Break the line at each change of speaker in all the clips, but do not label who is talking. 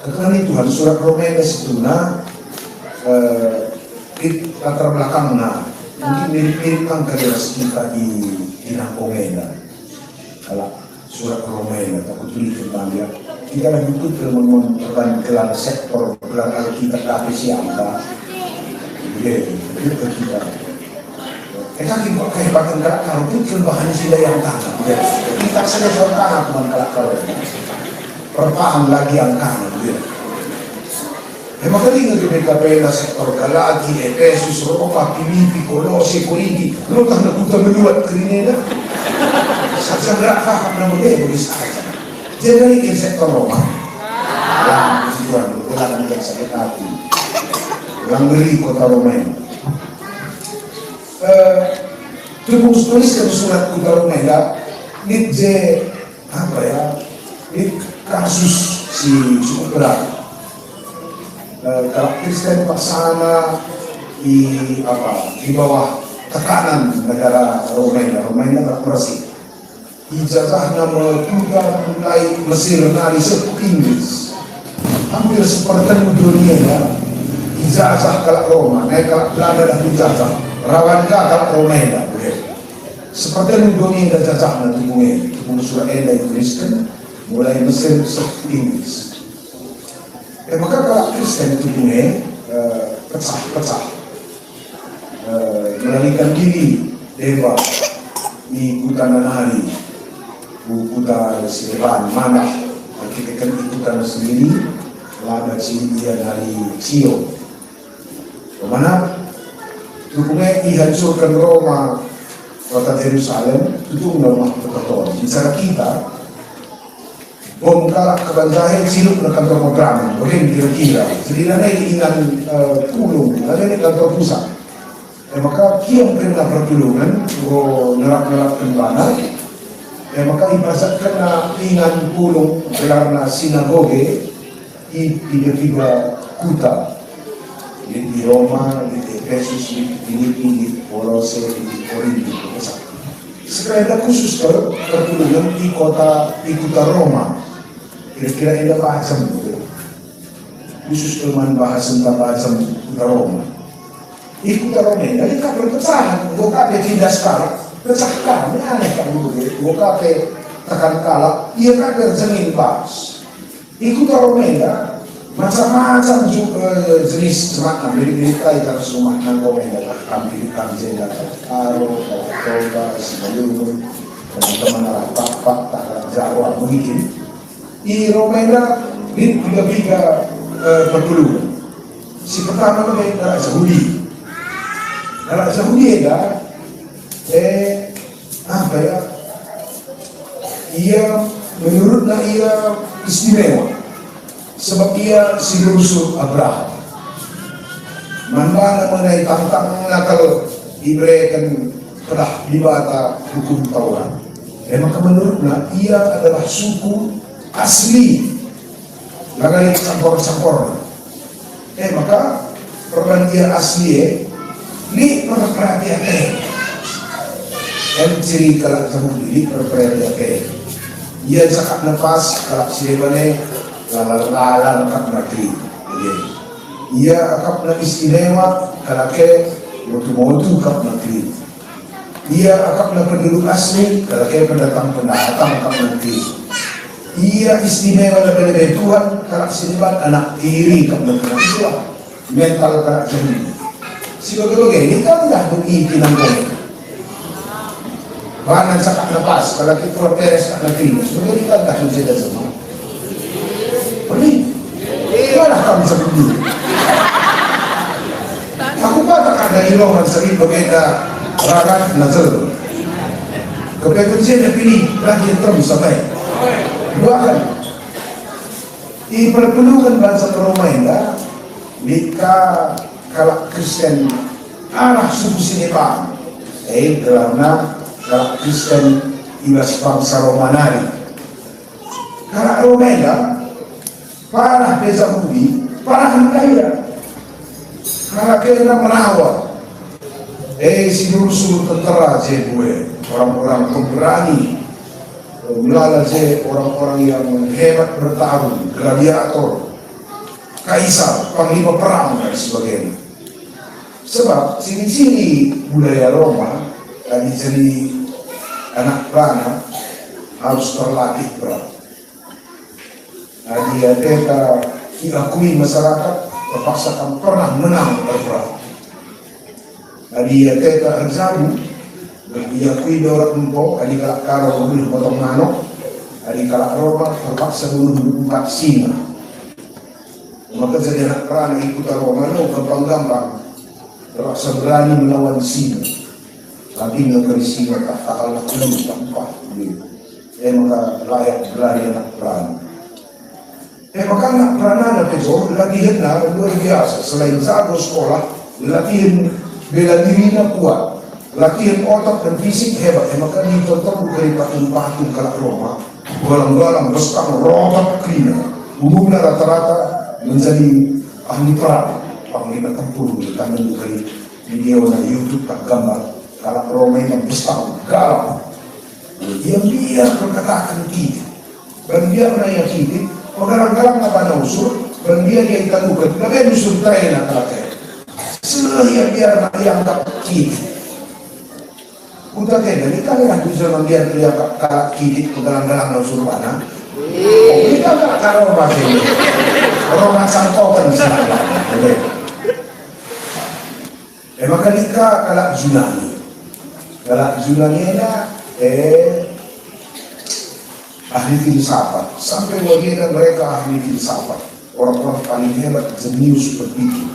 Karena Tuhan surat Roma itu latar belakangnya mungkin mirip-mirip kan kaderas kita di Nangkongena. Kalau surat Roma takut beli tentang dia. Kita lagi itu mengumpulkan gelar sektor, gelar Alkitab dari siapa. Jadi, itu kita. Kita kok kehebatan kalau itu bahan sila yang tanah. Kita saja soal tanah teman kalau perpaham lagi yang kanan. Emang kali nggak kita sektor galagi, Efesus, Roma, Filipi, Kolose, Korinti, lo tak nak kita meluat kerinena. Saya nggak paham nama dia begitu saja. Jadi ini sektor Roma. Ya, tujuan ulang yang sakit hati. Ulang ngeri kota Roma ini. Tuliskan surat kota Roma ini apa ya? Ini kasus si cukup berat. Kalau Kristen paksana di bawah tekanan negara Romania nggak bersih. Ijazahnya mulai Mesir nari sepuh Inggris, hampir seperti dunia ya. Ijazah kalau Roma, naik kalau Belanda dan ijazah, rawan kalau Romania, seperti dunia dan jajahnya tubuhnya, surat dari Kristen mulai Mesir sepuh Inggris. Maka kalau Kristen tubuhnya pecah, melarikan diri dewa di hutan hari. Putar Sireban, mana kita kan ikutan sendiri, lada dia dari Cio. Kemana? Tukumnya dihancurkan Roma, kota Yerusalem, itu rumah Keton. Bicara kita, bom kalak kebanjahan silup ke kantor program, bagaimana kira-kira. Jadi ada ingat pulung, ada ini kantor pusat. Maka kiam kena pertulungan, nerap-nerap kembali. Maka ibaratkan na ingan pulong gelarna sinagoge di tiga kota di Roma, di Efesus, di Filipi, di Kolose, di Korinti. Sekali khusus pertulungan di kota Roma. Kira-kira ada bahasa khusus teman bahasa tentang bahasa kota Roma. Di kota Roma ini kan berpecahan, bukan tidak sekarang. Pecahkan, ini aneh kan dulu ya. Gua kape tekan kalah, ia kan berjengin pas. Ikut Romenda, macam-macam jenis semakna. Mirip-mirip kali kalau semakna Romenda, tampil-tampil jenda, karo, toba, semalungun, teman-teman arah pak, tak Jawa, begitu. Di Romenda, ini tiga pertulungan. Si pertama itu darah Yahudi. Darah Yahudi ya, apa ya? Ia menurutnya ia istimewa sebab ia si rusuk Abraham. Mana mengenai tantang nakal diberikan pedah di bata hukum Taurat. Maka menurutnya ia adalah suku asli, lagai campur-campur. Maka peran dia asli ini perhatian ciri kalau kamu diri perperaya ke, ia cakap nafas kalau siapa lalar kap nakri, ia kap nak istimewa kalau ke motu kap nakri, ia kap nak penduduk asli kalau ke pendatang kap nakri, ia istimewa lebih Tuhan kalau siapa anak tiri kap nakri, mental kalau jadi, siapa ini kan dah begitu nanggung. Bahan cakap lepas, kalau kita beres kat negeri, sebenarnya kita tak menjadi semua. Boleh? Mana kamu sebelum? Aku tak ada ilmu sering berbeza ragat nazar. Kebetulan saya pilih lagi terus sampai dua kali. Di perpelukan bahasa Romania, jika kalau Kristen arah suku Sinepan, karena kalau Kristen ibas bangsa Romanari, kalau Romania parah desa budi, parah kaya, kalau kena merawat, si musuh tentara gue, orang-orang pemberani, melala orang-orang yang hebat bertarung, gladiator, kaisar, panglima perang dan sebagainya. Sebab sini-sini budaya Roma tadi jadi anak perang harus terlatih perang. Nah, dia diakui masyarakat terpaksa kan pernah menang berperang. Nah, dia erzabu diakui orang empok, adik kalak karo boleh potong manok, adik kalak Roma terpaksa bunuh 4 singa. Maka jadi anak perang ikut Roma itu gampang-gampang terpaksa berani melawan singa. Tapi negeri singa tak kalah kulit tanpa maka layak berani anak perang. Maka anak perang itu latihan luar biasa. Selain jago sekolah, latihan bela dirinya kuat, latihan otak dan fisik hebat. Maka ditonton dari patung-patung kalak Roma, galang-galang bestang robat klina. Umumnya rata-rata menjadi ahli perang, panglima tempur. Kami dari video na YouTube tak gambar kalak Roma yang bestang galang. Dia biar berkatakan kita, dan dia menanya kita. Pagalang-galang na ba na usur, dan dia italukan, nagay usur tayo na kalakay. Sila biar na ianggap kita. Punta tayo, hindi ka nga gusto ng biar na ianggap kalakit, pagalang-galang na usur ba na? Hindi ka nga karo ba siya? Pero nasangkotan sila. Makali ka kalak Junani. Kalak Junani na, ahli filsafat, sampai wajiran mereka ahli filsafat, orang-orang paling hebat jenius berpikir,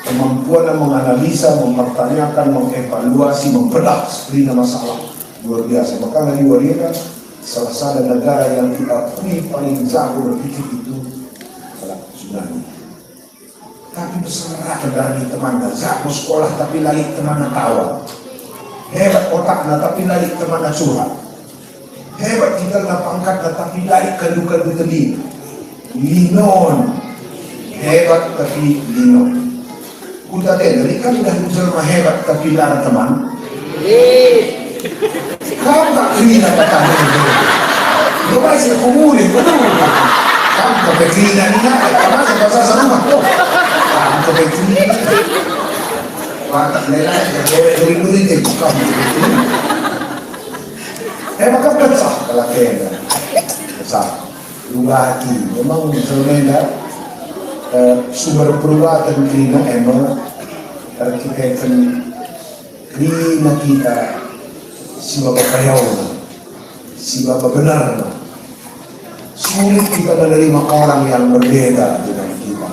kemampuan menganalisa, mempertanyakan, mengevaluasi, membedah seperti masalah luar biasa. Maka dari wajiran salah satu negara yang kita paling jago berpikir itu adalah Yunani. Tapi bersama dari teman jago sekolah tapi lagi teman kawan, hebat otaknya tapi lagi teman curhat. Hebat kita na pangkat na tapi laik kadu-kadu tadi. Linon. Hebat tapi linon. Kunta dari kan dah ujar hebat tapi lara teman. Kau tak kerina petang. Kau masih kumuli. Kau tak kerina ni nak. Kau masih pasal sama rumah. Kau tak kerina. Kau tak lelai. Kau murid kau. Maka pecah kalakena, pecah. Lugati, memang sebenarnya sumber perubatan kita emang arsitektur kita kita si bapak kayau, si bapak benar. Sulit kita menerima orang yang berbeda dengan kita.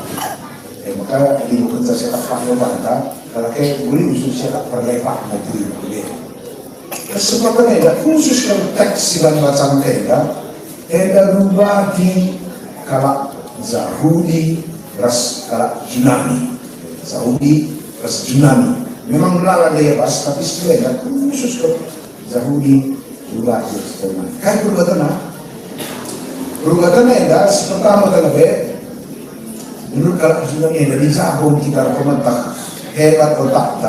Maka di buku saya katakan banta, kalau kayak boleh usul saya perlepak negeri berbeda. Kesempatan ada khusus kalau teks silang macam kaya ada rubah di kalak Zahudi ras kalak Yunani, Zahudi ras Yunani. Memang melarang dia pas, tapi sebenarnya khusus kalau Zahudi rubah di Yunani. Kayak perubatan ada pertama talaga menurut kalak Yunani ada di Zahudi kita pemerintah hebat otak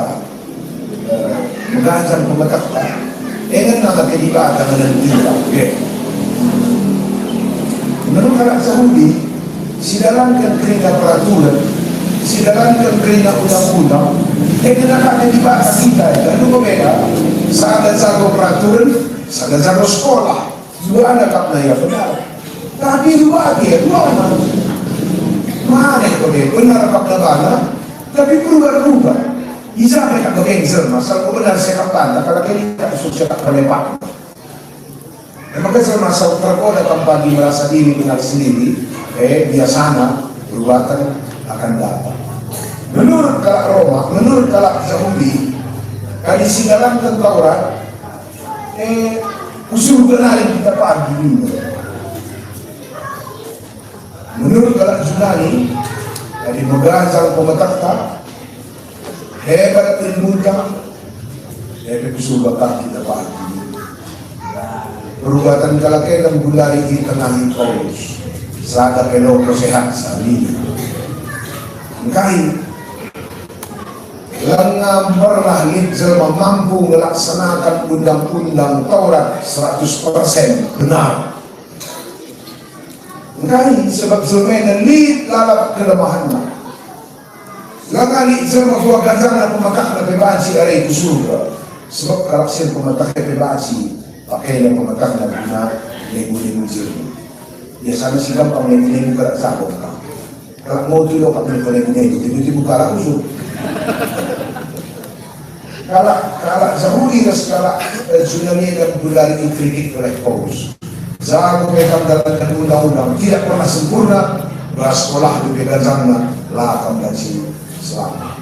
mengajar pemerintah. Dengan nama kedibatan dan tidak. Menurut kalak Zahudi, sidalankan kerina peraturan, sidalankan kerina undang-undang, dengan nama kedibatan kita, lalu berbeda, saat ada peraturan, saat ada sekolah, dua anak kapna ya benar. Tapi dua dia, dua anak. Mana itu dia, benar kapna bana, tapi berubah-ubah. Isa mereka bergengser, masal ko benar siya kapanda, kalau kita usul siya kapalepak. Maka saya masa terkoda pagi merasa diri benar sendiri, biasanya perbuatan akan datang. Menurut kalak Roma, menurut kalak Yahudi, kali sigalankan Taurat, usul kenalin kita pagi dulu. Menurut kalak Yunani, kali mengajar pemetakta, hebat ilmunya, hebat usul bakal kita pagi. Perubatan kalakailan gulari di tengah Paulus, sada peloko sehat sa linya. Kahit lang pernah Litzel mampu melaksanakan undang-undang Taurat 100% benar. Ngani sebab sebenarnya lit lalap kelemahannya. Ngani sebab gua ganjang na pemakak na pebaci aray kusurga. Sebab kalau sih pemakak na pebaci pakai na pemakak na guna lego-lego jernih. Biasanya sih gampang lego-lego gerak sabok ka. Kalau mau tuh lo pakai lego-lego tiba-tiba kalah usur. Kalau Zahuri skala tsunami dan bulan kritik oleh Paulus. Zago pegang dalam undang-undang tidak pernah sempurna. Bersekolah di pegang lakam dan selamat.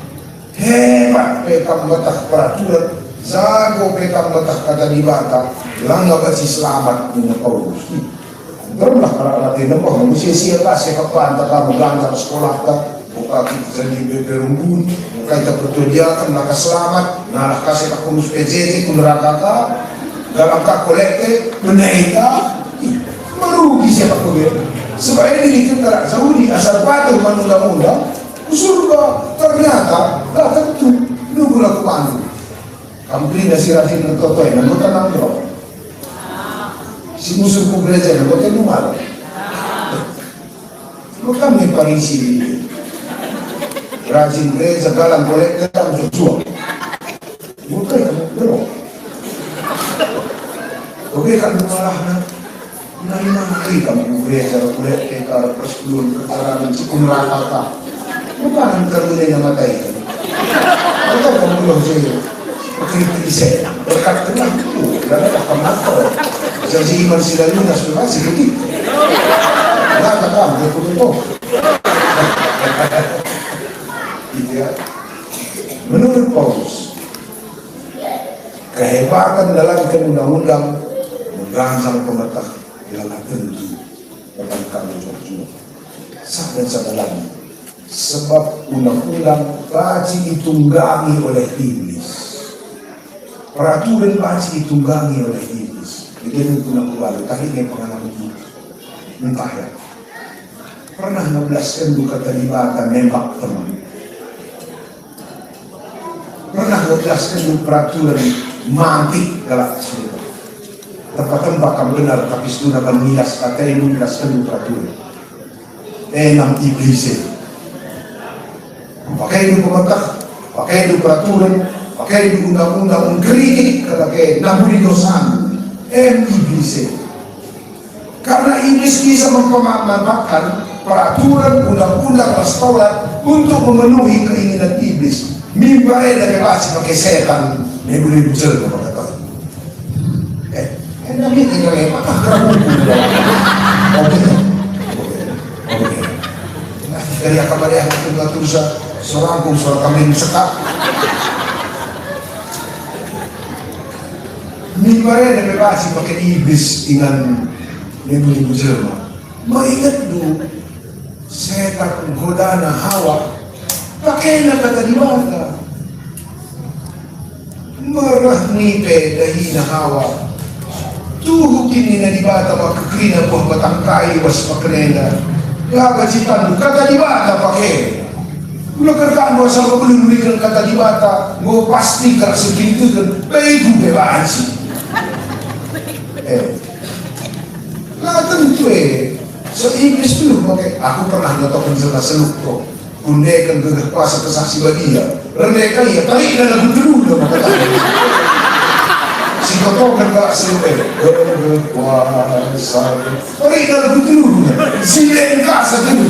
Hebat pegang letak peraturan. Zago pegang letak kata di bata. Langga basi selamat dengan Paulus. Teruslah kalau latih nembah. Mesti siapa kapan tak kamu langgar sekolah tak. Buka kita jadi berumbun. Kita bertujuan nak selamat, nak kasih tak kurus PJJ kunderaka ka, dalam ka kolekte menaika, merugi siapa kau dia. Sebab ini kita Saudi asal patuh undang-undang, surga ternyata tak tentu nunggu laku pandu. Kamu beli nasi rajin dan totoy, nak tenang dong. Si musuh gereja nak tenang malam. Bukan ni parisi. Rajin gereja dalam kolektor dalam jual. Bukan kamu belum. Oke kan malah nari mari kamu gereja kolektor kalau persekutuan keterangan cikun rata. Bukan terlebih yang mata itu. Atau kamu belum sih kritik saya berkat tenang itu dan ada penakut. Jadi iman silalu nasional sedikit. Nggak kamu betul. Menurut Paulus, kehebatan dalam undang-undang merangsang pemerintah ialah tentu dalam kami berjuang. Sampai sedalam sebab undang-undang baci ditunggangi oleh iblis. Peraturan baci ditunggangi oleh iblis. Jadi undang kembali tadi ini pengalaman itu. Entah ya. Pernah 16 duka terlibatan nembak teman. Pernah menjelaskan peraturan mati galak cerita. Tempat-tempat kamu benar tapi sudah menilas kata yang menjelaskan peraturan. Enam iblis. Pakai itu pemerintah, pakai itu peraturan, pakai itu undang-undang kritik kata ke namun dosa. Iblis. Karena iblis bisa memanfaatkan peraturan undang-undang Taurat untuk memenuhi keinginan iblis. Mimpi dari masih pakai setan, ini boleh bicara kepada kau. Enak ni tinggal yang apa kamu? Oke. Nah, dari akabar yang kita terus seorang pun seorang kami sekap. Mimpi dari masih pakai iblis dengan ini boleh bicara. Mengingat dulu setan godana Hawa. Pakailah kata di mata. Marah nipe dahina Hawa. Tuhu kini na di bata makakina buah batang kai was makrena. Laga citan kata di bata pakai. Mula kertaan mo sa kabulungan kata di bata. Mo pasti ka sa pintugan. Baik bebaan si. Laga tentu so Inggris dulu pakai. Aku pernah nonton sa seluk ko. Kundi kan berkuasa kesaksi bagi dia. Mereka ya, tarik dan lagu dulu maka si kotor kan gak selesai. Berkuasa. Tarik dan lagu dulu. Si lengkasa dulu.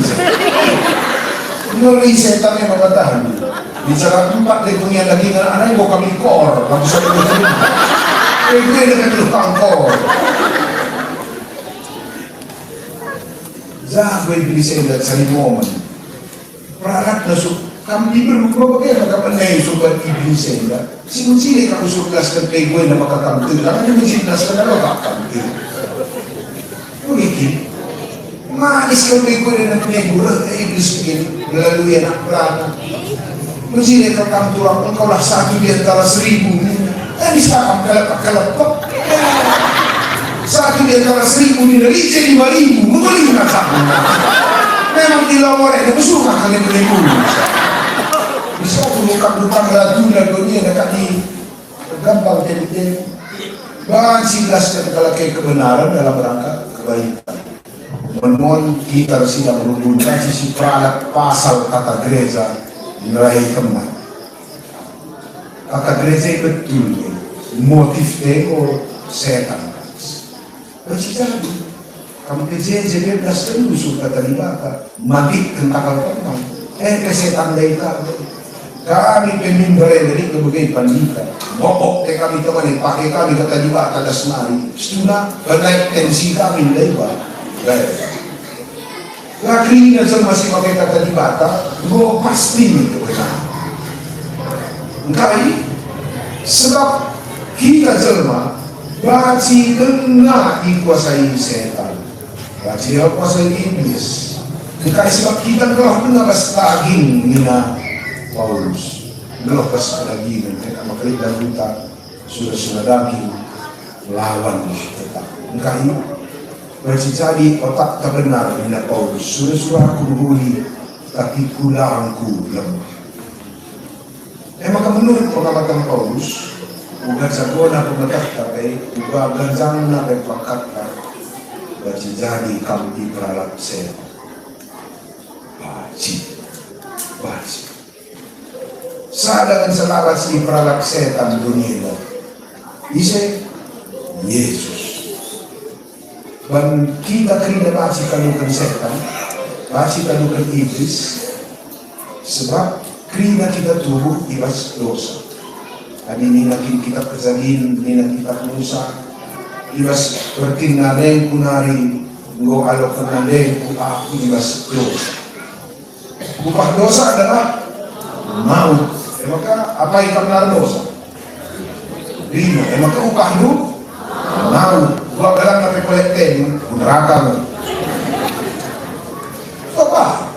Nuri setan yang mengatakan. Bicara tempat lingkungan lagi dengan anak mau kami kor. Kamu sampai berterima. Gue dengan dulu kangkor. Zago iblis saya cari momen. Peralat nasuk kami berubah bagaimana kapan naik sobat iblis saya si menciri kamu surgaskan kayak gue nama kakak itu karena menciptaskan apa kakak itu mungkin manis kalau kayak gue dan punya guru iblis begini melalui anak peralat menciri kakak tulang engkau lah satu di antara 1000 bisa kalau satu di antara 1000 di Indonesia 5.000 membeli kakak memang di lawar itu suka kalian beribu bisa bukan ratu dan dunia dekat di gampang jadi bahan 11 kalau kebenaran dalam rangka kebaikan Menon kita silang rulungan si pralat pasal kata gereja nilai teman. Kata gereja betul motif ego setan. Bercita kamu gereja bebas kan usul kata libata mati tentang teman. Kesetan daita kami pemimpin dari kebagai pandita. Bopok kami teman pakai kami kata libata dasmari. Setelah bernaik tensi kami lebar. Lagi na masih pakai kata di bata, gue pasti itu benar. Enggak sebab kita jelma baci kena dikuasai setan, baci kuasai iblis. Enggak sebab kita telah benar lagi nina Paulus, benar pas lagi mereka makhluk dan hutan sudah daging lawan tetap. Enggak ini. Bercicadi otak tak benar bila Paulus sudah aku berhuli tapi kulangku lemah. Maka menurut pengamatan Paulus ugat sagona pemetak tapi uga ganjang na pepakata bercicadi kampi peralap saya baci sadar dan selamat si peralap setan dunia bisa Yesus. Dan kita kena baci kalukan setan, baci kalukan iblis, sebab kena kita tubuh ibas dosa. Adi nina kita kesalin, nina kita musa, ibas bertinadeng kunari, ngo alok kenadeng ku aku ibas dosa. Upah dosa adalah maut. Maka apa yang benar dosa? Rino. Maka upah itu maut. Gua dalam tapi kolekten neraka mo. Apa?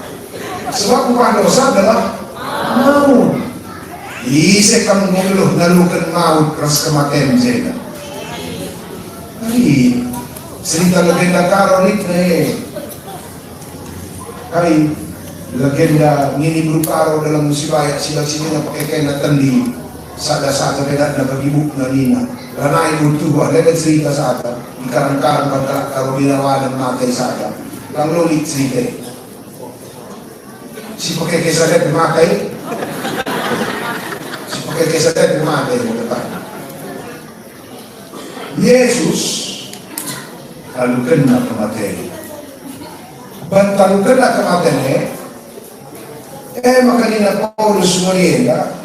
Sebab upah dosa adalah maut. Ise kamu ngeluh nalukan maut keras kematian jena. Hari cerita legenda Karolik kali legenda ngini berukaro dalam musibah sila-sila na pakai kain na tandi sada-sada beda na pag-ibuk na nina. Karena ibu tuh ada cerita saja, ikan-ikan pada karolina dan matai saja. Lang lolit cerita. Si pakai kesadet memakai, si pakai kesadet memakai betul. Yesus lalu kena kematian. Bantalu kena kematian. Makanya Paulus melihat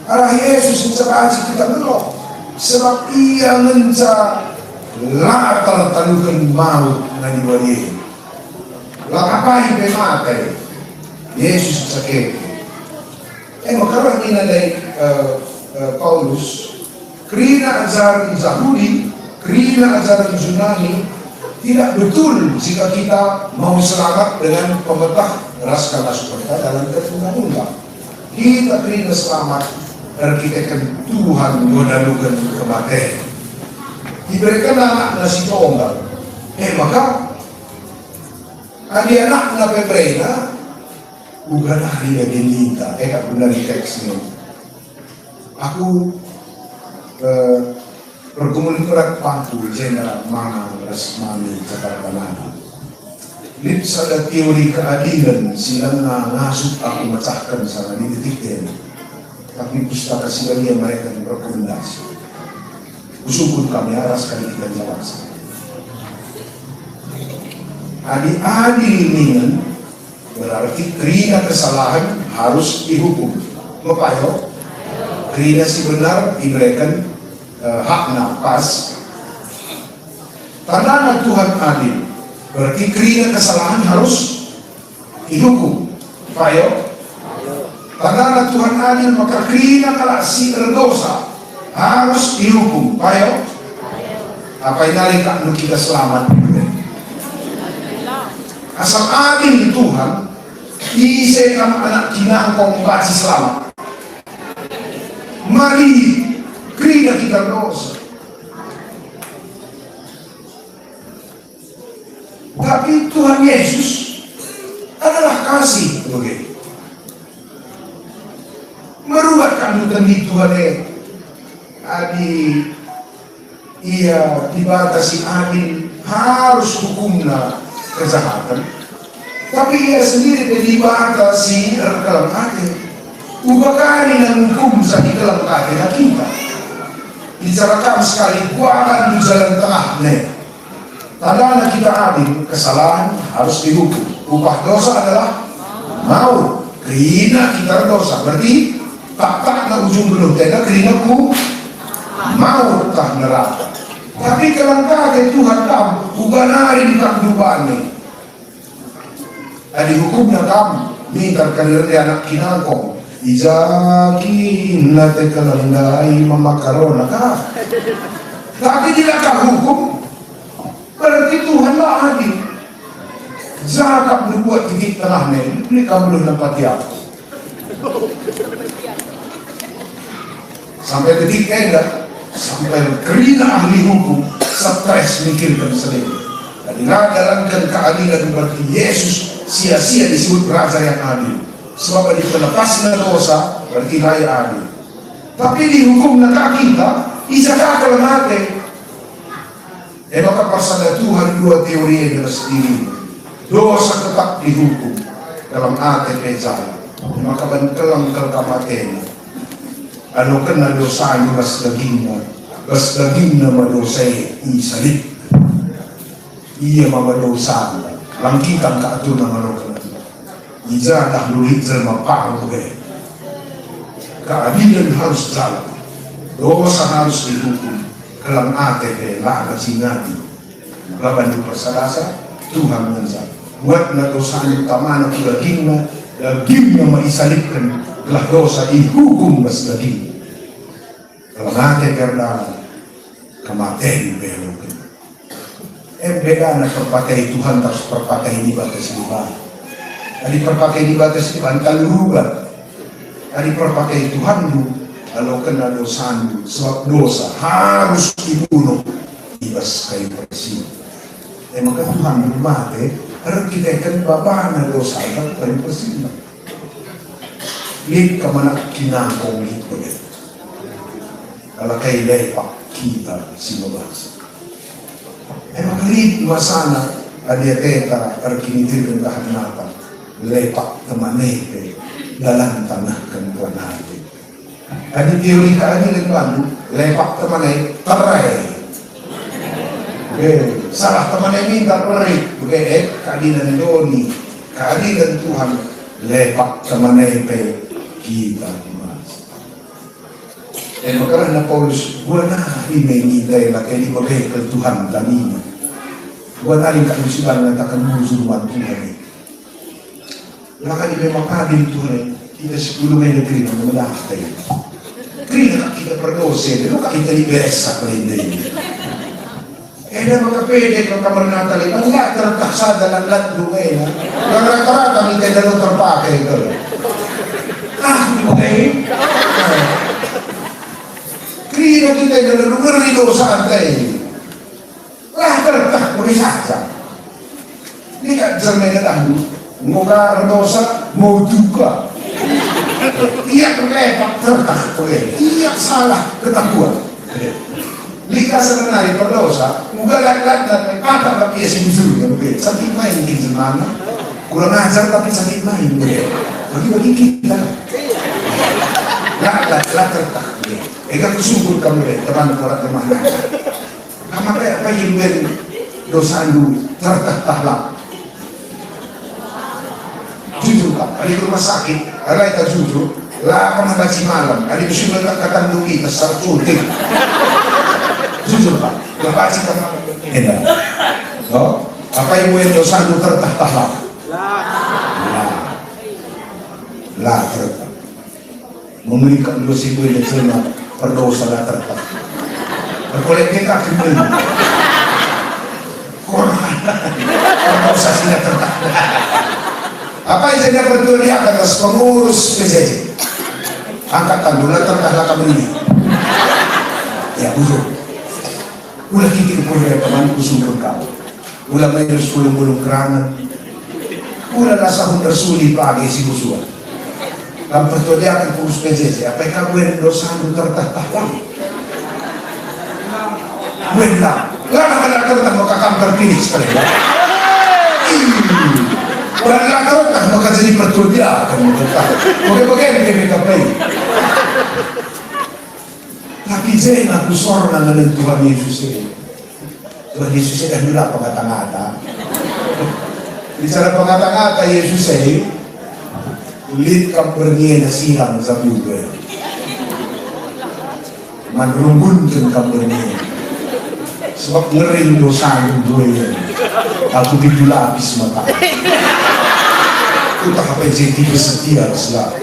arah Yesus mencaci kita belum. Sebab ia menca latar talukan maut na diwali. Lakapahin kay matay. Yesus sakit. Makaroon nilay Paulus, krina ajaran Yahudi, krina ajaran Yunani, tidak betul jika kita mau selamat dengan pemetah ras kata seperti dalam undang-undang. Kita krina selamat dan kita kan Tuhan menalukan kematian. Diberikan anak nasi tonggal. Maka anak na pebrena bukan ahli yang diminta. Tak benar di teks ini. Aku berkomunikasi pantul jenderal mana resmani Jakarta Nana. Lip sada teori keadilan silang na nasut aku mecahkan sana di titik ini. Tapi pustaka sigalia mereka yang berrekomendasi. Usukun kami aras kali kita jawab. Adil ini berarti krina kesalahan harus dihukum. Mepayo, krina si benar diberikan hak nafas. Karena Tuhan adil, berarti krina kesalahan harus dihukum. Payo. Karena Tuhan adil maka krina kalau si berdosa harus dihukum. Ayo. Apa yang nalika kita selamat? Asal adil Tuhan, isekam anak kinangkong basi selamat. Mari krina kita dosa. Tapi Tuhan Yesus adalah kasih. Begitu. Meruatkan hutan di Tuhan ia dibatasi adil harus hukumna kejahatan. Tapi ia sendiri dibatasi dalam hati. Ubakani ng hukum sa ikalang hati na kita. Bicarakan sekali kuakan di jalan tengah nih. Tanda kita adil, kesalahan harus dihukum. Upah dosa adalah maut. Kerina kita dosa. Berarti tak na ujung belum tenda kerina ku maut tak neraka. Tapi kelangkah Tuhan kamu ubanari di kehidupan nih. Adi hukumnya kamu minta kalian anak kinangkong. Izakin nate kalandai mamakarona ka. Tapi tidak hukum. Berarti Tuhan lah adil. Zakat berbuat di tengah nih. Ini kamu belum dapat ya. Sampai detik enggak. Sampai kerina ahli hukum stres mikirkan sendiri. Dan dalamkan keadilan berarti Yesus sia-sia disebut raja yang adil. Sebab di pelepasnya dosa berarti raya adil. Tapi di hukum nak kita isakah kalau mati. Maka pasal Tuhan dua teori yang sendiri. Dosa tetap dihukum dalam hati pejala. Maka bantelang kelkamaten. Ano kena dosa ni bas daging na madosay isalip. Iya mamadosa. Langkitan ka ito ng ano ka. Iza lulit sa maparo eh. Keadilan harus jalan. Dosa harus dihukum. Kelang ate eh, laga sinati. Laban di persalasa, Tuhan menjadi. Buat na dosa ng tama na daging na maisalipkan telah dosa dihukum mas daging. Kelang ate karena kematian belokan. Beda na perpakai Tuhan harus perpakai di batas ibadah. Adi perpakai di batas ibadah kalurugan. Adi perpakai Tuhan lu, kalau kena dosa lu, sebab dosa harus dibunuh ibas kayu bersih. Maka Tuhan lu mati, harus kita ikan babana dosa kan kayu bersih. Lihat kemana kinangkong itu ya. Kalau kayu lepak kita simabas. Maka lihat masana adia teta terkinitir dan kahanatan. Lepak temanai dalam tanah kentuan hati. Ada teori keadilan baru, lepak temanai terai. Salah temanai minta terai. Keadilan doni, keadilan Tuhan, lepak temanai kita mas. Maka na Paulus, buwan na himay laki di bagay ke Tuhan damina. Buwan na rin kalusulan na takang musuhan Tuhan. Maka di memang adil Tuhan, kita 10 may negeri na malakay. Kaya na kita berdosa, pero kita liberesa pa rin din. Na makapede kung kamarnatali, ang lahat tertaksada ng lahat lumay na. Ang rata-rata, may tayo dalawang terpakai ko. Di ba kayo? Kaya na kita dalawang naridosa tayo. Lahat tertak, marisasa. Hindi ka, dyan may natahalo. Muka dosa mau juga. Iya lepak tertak iya salah ketakuan. Lika sebenarnya berdosa, muka lak-lak dan kata tapi ya sendiri ya. Sakit main di mana? Kurang ajar tapi sakit main. Bagi-bagi kita. Lak-lak tertak. Ega kusungkur kamu teman-teman. Kamu apa yang dosa lu tertak. Jujur Pak, ada rumah sakit, ada kita jujur, lah pernah baca malam, ada musuh kata kita sarcutin. Jujur Pak, lah baca kata enak. Oh, apa yang mau dosa lu tertah lah tertah. Memberikan dosa itu yang cuma berdosa lah tertah. Berkolektif kaki beli. Berdosa tidak tertah. Apa yang saya percaya akan pengurus PJJ angkatan bulan terkah kami ini ya buruk ulah kita punya teman kusung kamu ulah main 10 kerangan ulah rasa hundar suli pagi si musuhan kamu percaya akan pengurus PJJ apa yang kamu yang dosa itu tertah lagi wala tertah maka kamu terpilih sekali Orang kata tak maka jadi pertudia kan bagaimana mereka play. Tapi saya nak usor na ng Tuhan Yesus eh. Tuhan Yesus eh kanila pangata-ngata. Bicara pangata-ngata Yesus eh ulit kang perniya na silang sa buhay. Manrungun kang perniya. Sebab ngering dosa ng buhay. Aku ditulapis mata. Kita kapay jadi bersetia sila.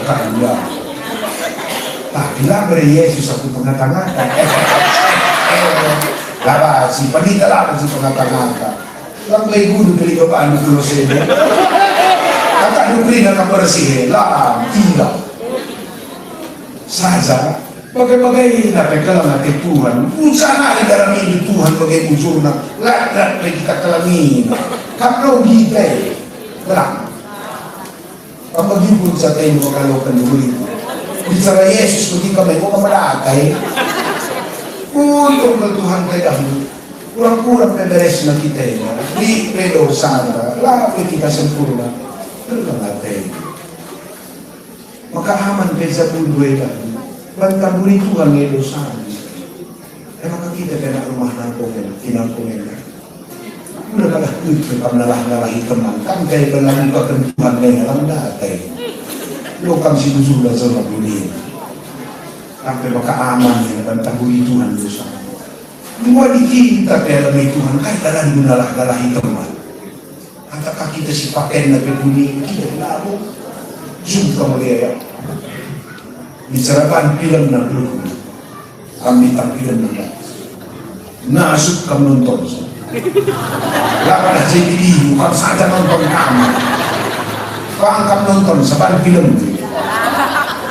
Kakak tapi lah Yesus aku pengata-ngata. Laba si panita lang si pengata-ngata. Lang may gulo kali ka paano gulo sa iyo. Kata nubri na kaparasihe, lang, tinggal. Saja, bagay-bagay na pagkalang natin Tuhan. Kung saan natin daramin Tuhan bagay usur na lahat na kita kalamin. Kapraw kita eh. Walang. Ang mag-ibig sa tayo makalokan nubri. Bicara Yesus ketika mereka memelakay, untuk Tuhan kayak dahulu, kurang-kurang beres na kita ini, di pedo sana, lalu kita sempurna, terus natin. Maka aman beza pun dua lagi, bantang buri Tuhan ngedo sana. Maka kita kena rumah nampungin, kinampungin. Udah kalah itu, kamnalah-nalahi teman, kan kayak belang bukan Tuhan ngayon natin. Lokang sinusulat sa mabunin. Sampai makaaman yan, bantang huli Tuhan dosa. Luwa di kita kaya may Tuhan, kahit alam mo nalah-nalahi teman. At kita si paken na pagbunin, kita lalo. Zoom ka mag-iaya. Misarapan pilang ng lulo. Kami tampilan ng lahat. Naasok ka nonton. Lapan na sa ibigin mo, kang sada ng pagkama. Paangkap nonton sa pan film.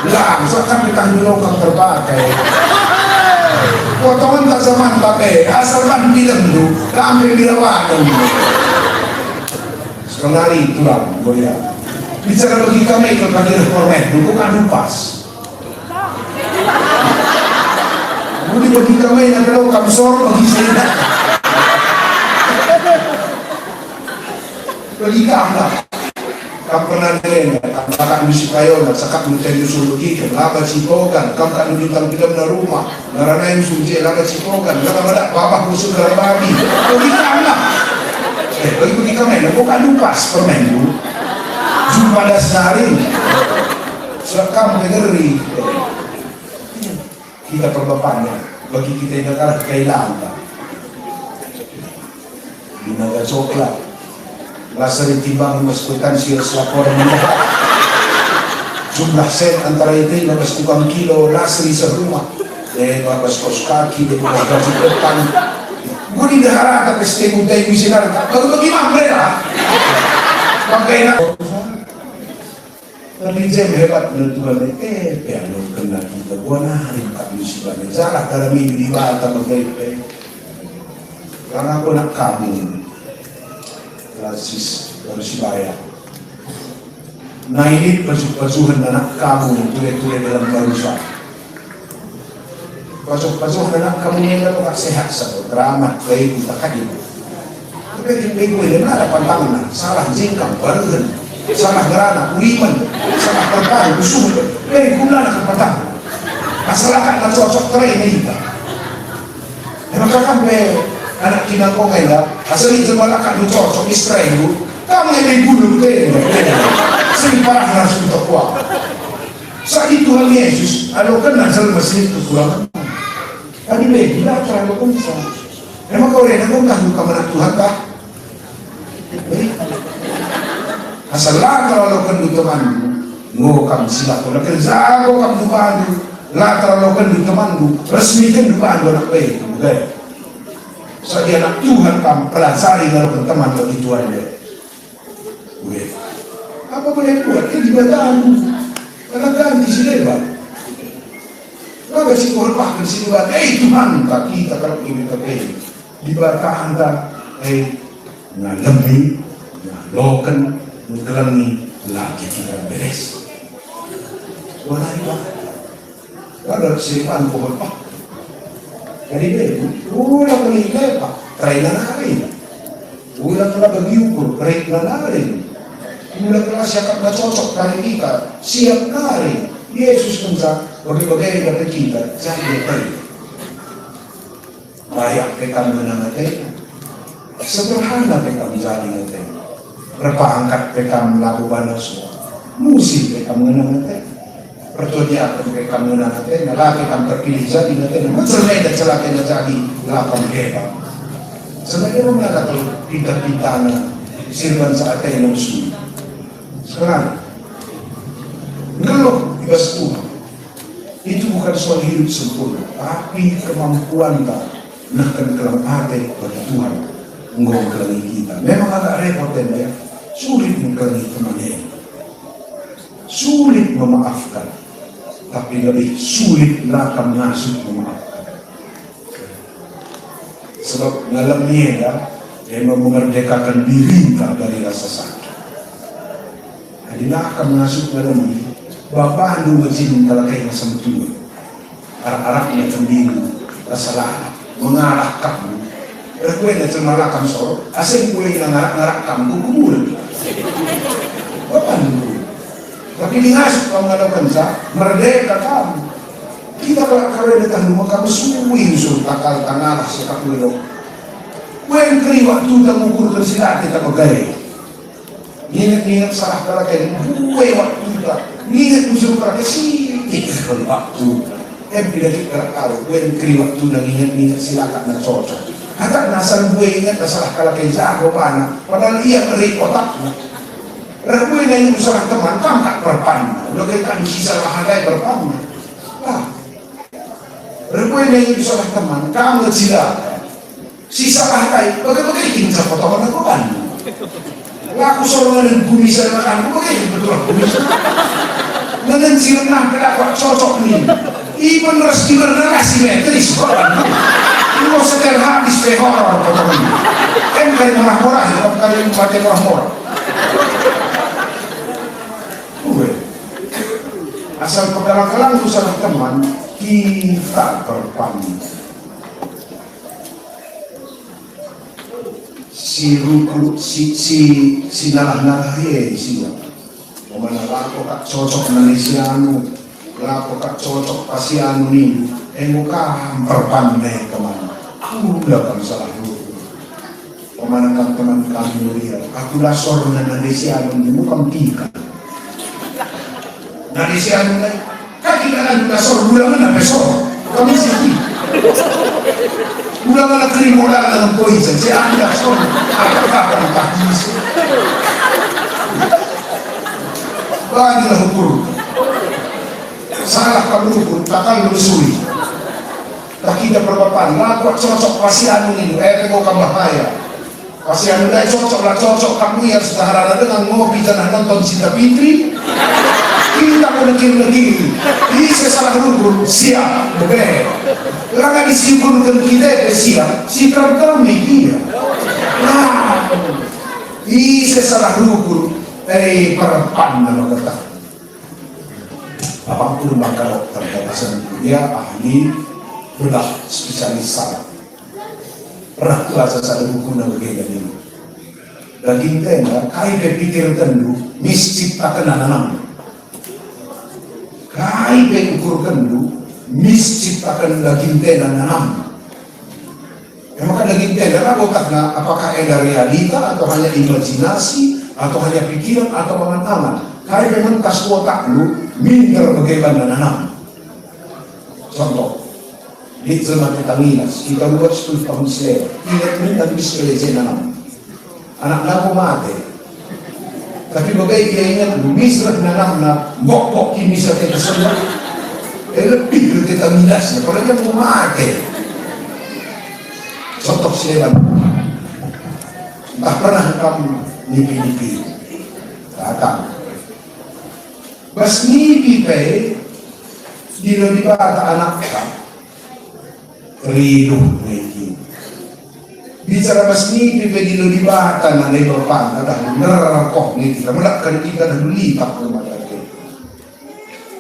Lang, so kami tanggulong kang terpakai. Potongan tak zaman pakai, asal pan film lu, kami birawakan. Sekali tulang, boleh. Bicara logika mereka kami reformat, bukan lupas. Budi logika mereka kalau kamsor bagi saya. Logika apa? Kam pernah dengar, kam kakak musik kayo, nagsakap ng telusologi, laban si Pogan, kam kanunutang bilang na rumah, naranayin suji, laban si Pogan, nakamala, babak musuh karababi, logika na. Bagi kami, bukan lupas permen dulu, jumpa dasari, sekam negeri, kita perbapaknya, bagi kita yang negara kailangan, di negara coklat. Lasari timbang maskutan siya sa laporan nila. Jumlah set antara itu 15 kilo lasari sa rumah. Dahil mabastos kaki, dahil mabastos depan. Guni dahara ka peste mo tayo misinar ka. Bagaimana mereka? Bagaimana? Tapi saya hebat menurut Tuhan. Piano kena kita. Gua narin ka misinar. Salah dalam ini dibata magbaik. Karena aku nak kamu. Rasis Persibaya. Nah ini pasukan anak kamu tulen-tulen dalam barusan. Pasukan anak kamu yang tak sehat satu drama baik kita kaji. Tapi yang baik ada pantangan salah jengkang barusan salah gerana uriman salah perkara usul. Guna nak pantangan. Masyarakat nak cocok terai kita. Maka sampai anak kinangkong ngayon, asal itu malakad mo cocok Israel, kamu yang may gulong kayo. Sing parang nasuntok ko. Sa Tuhan Yesus, ano ka na sa masin kekurangan? Kani may gila, terlalu kumsa. Emang kau rin, ano ka man ang Tuhan ka? Asal lang terlalu kendutuman mo kang sila ko. Nakinsago kang dumaan, lang terlalu kendutuman mo, resmi kan dumaan mo na kayo. So dia anak Tuhan kamu pelajari kalau teman bagi Tuhan dia. Apa boleh buat? Dia dibataan. Karena ganti si lebar. Kalau si korban si lebar, Tuhan tak kita kalau ini terkait. Dibataan tak, ngalami, ngalokan, ngelangi lagi kita beres. Walai pak. Kalau si pan korban. Jadi dia, ulang kali lepas, trailer hari. Ulang telah bergiukur, break na narin. Ulang telah siap na cocok kali kita, siap narin. Yesus pun sa, bagi-bagi na kita, jadi tayo. Bayak kita menang natin. Sederhana kita menjadi natin. Berpangkat kita melakukan semua. Musik kita menang natin. Pertanyaan kita menang natin. Nalaki kita terpilih jadi natin. Macamnya dan celaka na jadi lapang hebat. Sebenarnya mga katulad, pinta-pinta na sirban sa atin ng sulit. Sekarang, kalau ibas Tuhan, itu bukan soal hidup sempurna, tapi kemampuan kita na kanilang atin pada Tuhan menggolong kita. Memang agak repot ya, sulit mengkelangi temannya, sulit memaafkan, tapi lebih sulit lakam ngasut memaafkan. Sebab dalam niaga dia memerdekakan diri dari rasa sakit. Adina akan masuk dalam ini. Bapak anu majin talakai masam tua. Arak-araknya sendiri kesalahan mengarah kamu. Berkuih na cemalakam soro. Asing kuih na ngarak kamu kumul. Bapak anu. Tapi dingasuk kamu ngadakan sa merdeka kamu. Kita kalau datang rumah kamu suwi usul takal tanah sekak wiro. Kuen keri waktu kita mengukur sila kita pegawai. Ingat salah kalau kayak kue waktu kita. Ingat usul kerja sih. Kalau waktu. Bila kita tahu kuen keri waktu dan ingat sila tak cocok. Kata nasal gue ingat salah kalau kayak jago mana. Padahal ia beri otaknya. Gue nanya usaha teman kamkat berpan. Lo kan kisah lahadai berpan. Nah. Rekwena yung salah teman, kamu sila. Sisa kahit, bagaimana ini sa potongan ako kan? Laku sorongan ng gumisa na kan, bagaimana betul gumisa? Nanan sila na kaya cocok ni. Iban ras kibar na asimetris ko kan? Imo sa habis pe horror potongan. Kan kayo mahora, kan kayo pati mahora. Asal pagkalang-kalang itu salah teman, kita berpamit. Si nalah-nalah siya. Kumana lako kak cocok Malaysiano, lako kak cocok Pasiano ni, muka berpamit kemana. Aku udah kan salah dulu. Kumana kan teman kami lihat, aku lah sorong na Malaysiano ni muka tika. Malaysiano na, kakilala nila sorong bulan na peso. Kami sini. Bulan na kriminal ng poison. Siya ang sorong. Akakaka ng pakis. Bagi na hukur. Salah kamu hukur. Takal lusuri. Takida perpapan. Laku cocok pasiano nino. Ete mo kabahaya. Pasiano na cocok lah cocok kamu yang setahara dengan ngopi dan nonton Cinta Fitri. Kita ko naging isa salah hukur siya bebe lang isipon kan kita siya si kami dia nah isa salah hukur perpan na magkata apapun maka terdapat dia ahli bedah spesialis salah pernah kelas salah hukur na bagay ganyan daging tenda kaya pikirkan dulu misciptakan nanam kai pengukurkan dulu misciptakan daging tena nanam. Maka daging tena apakah ada realita atau hanya imajinasi atau hanya pikiran atau angan-angan. Kai memang kas otak lu minder bagaimana nanam. Contoh di zona Tanginas kita buat 10 tahun selera tidak minta bisa nanam. Anak naku mati. Tapi bagai dia ingat misrat nanam na bok-bok ini misrat yang keseluruh lebih dari kita minasnya kalau dia mau mati contoh siapa tak pernah kamu nipi-nipi datang bas nipi-nipi di lobata anak ka rido lagi bicara mas ni pwede lulibatan na naibapan at nararakok ni kita malakkan kita na lulitak ng malaki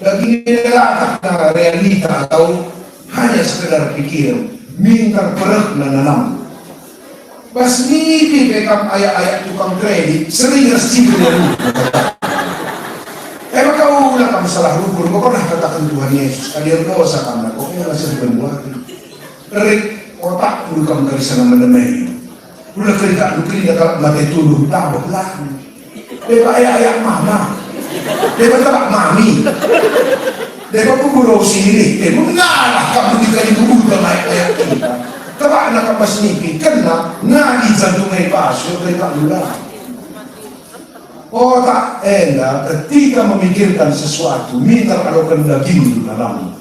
lagi nilatak na realita atau hanya sekedar pikiran mintar perak na nanam Bas nipi bekam ayat-ayat tukang kredit, sering resip dia. Kau ulah kamu salah rukun, kau pernah katakan Tuhan Yesus, kalian dosa kamu, kau yang masih berbuat. Erik otak lu kamu dari sana menemui. Ulah kerja lu kerja kalau mati tuduh tahu lah. Dewa ayah mama, dewa tak mami, dewa pemburu sendiri, dewa ngalah kamu dikali tubuh dengan ayah kita. Tapi anak kamu sendiri kena nadi jantung pasio kerja ulah. Oh tak enak ketika memikirkan sesuatu, minta kalau kena daging dalam.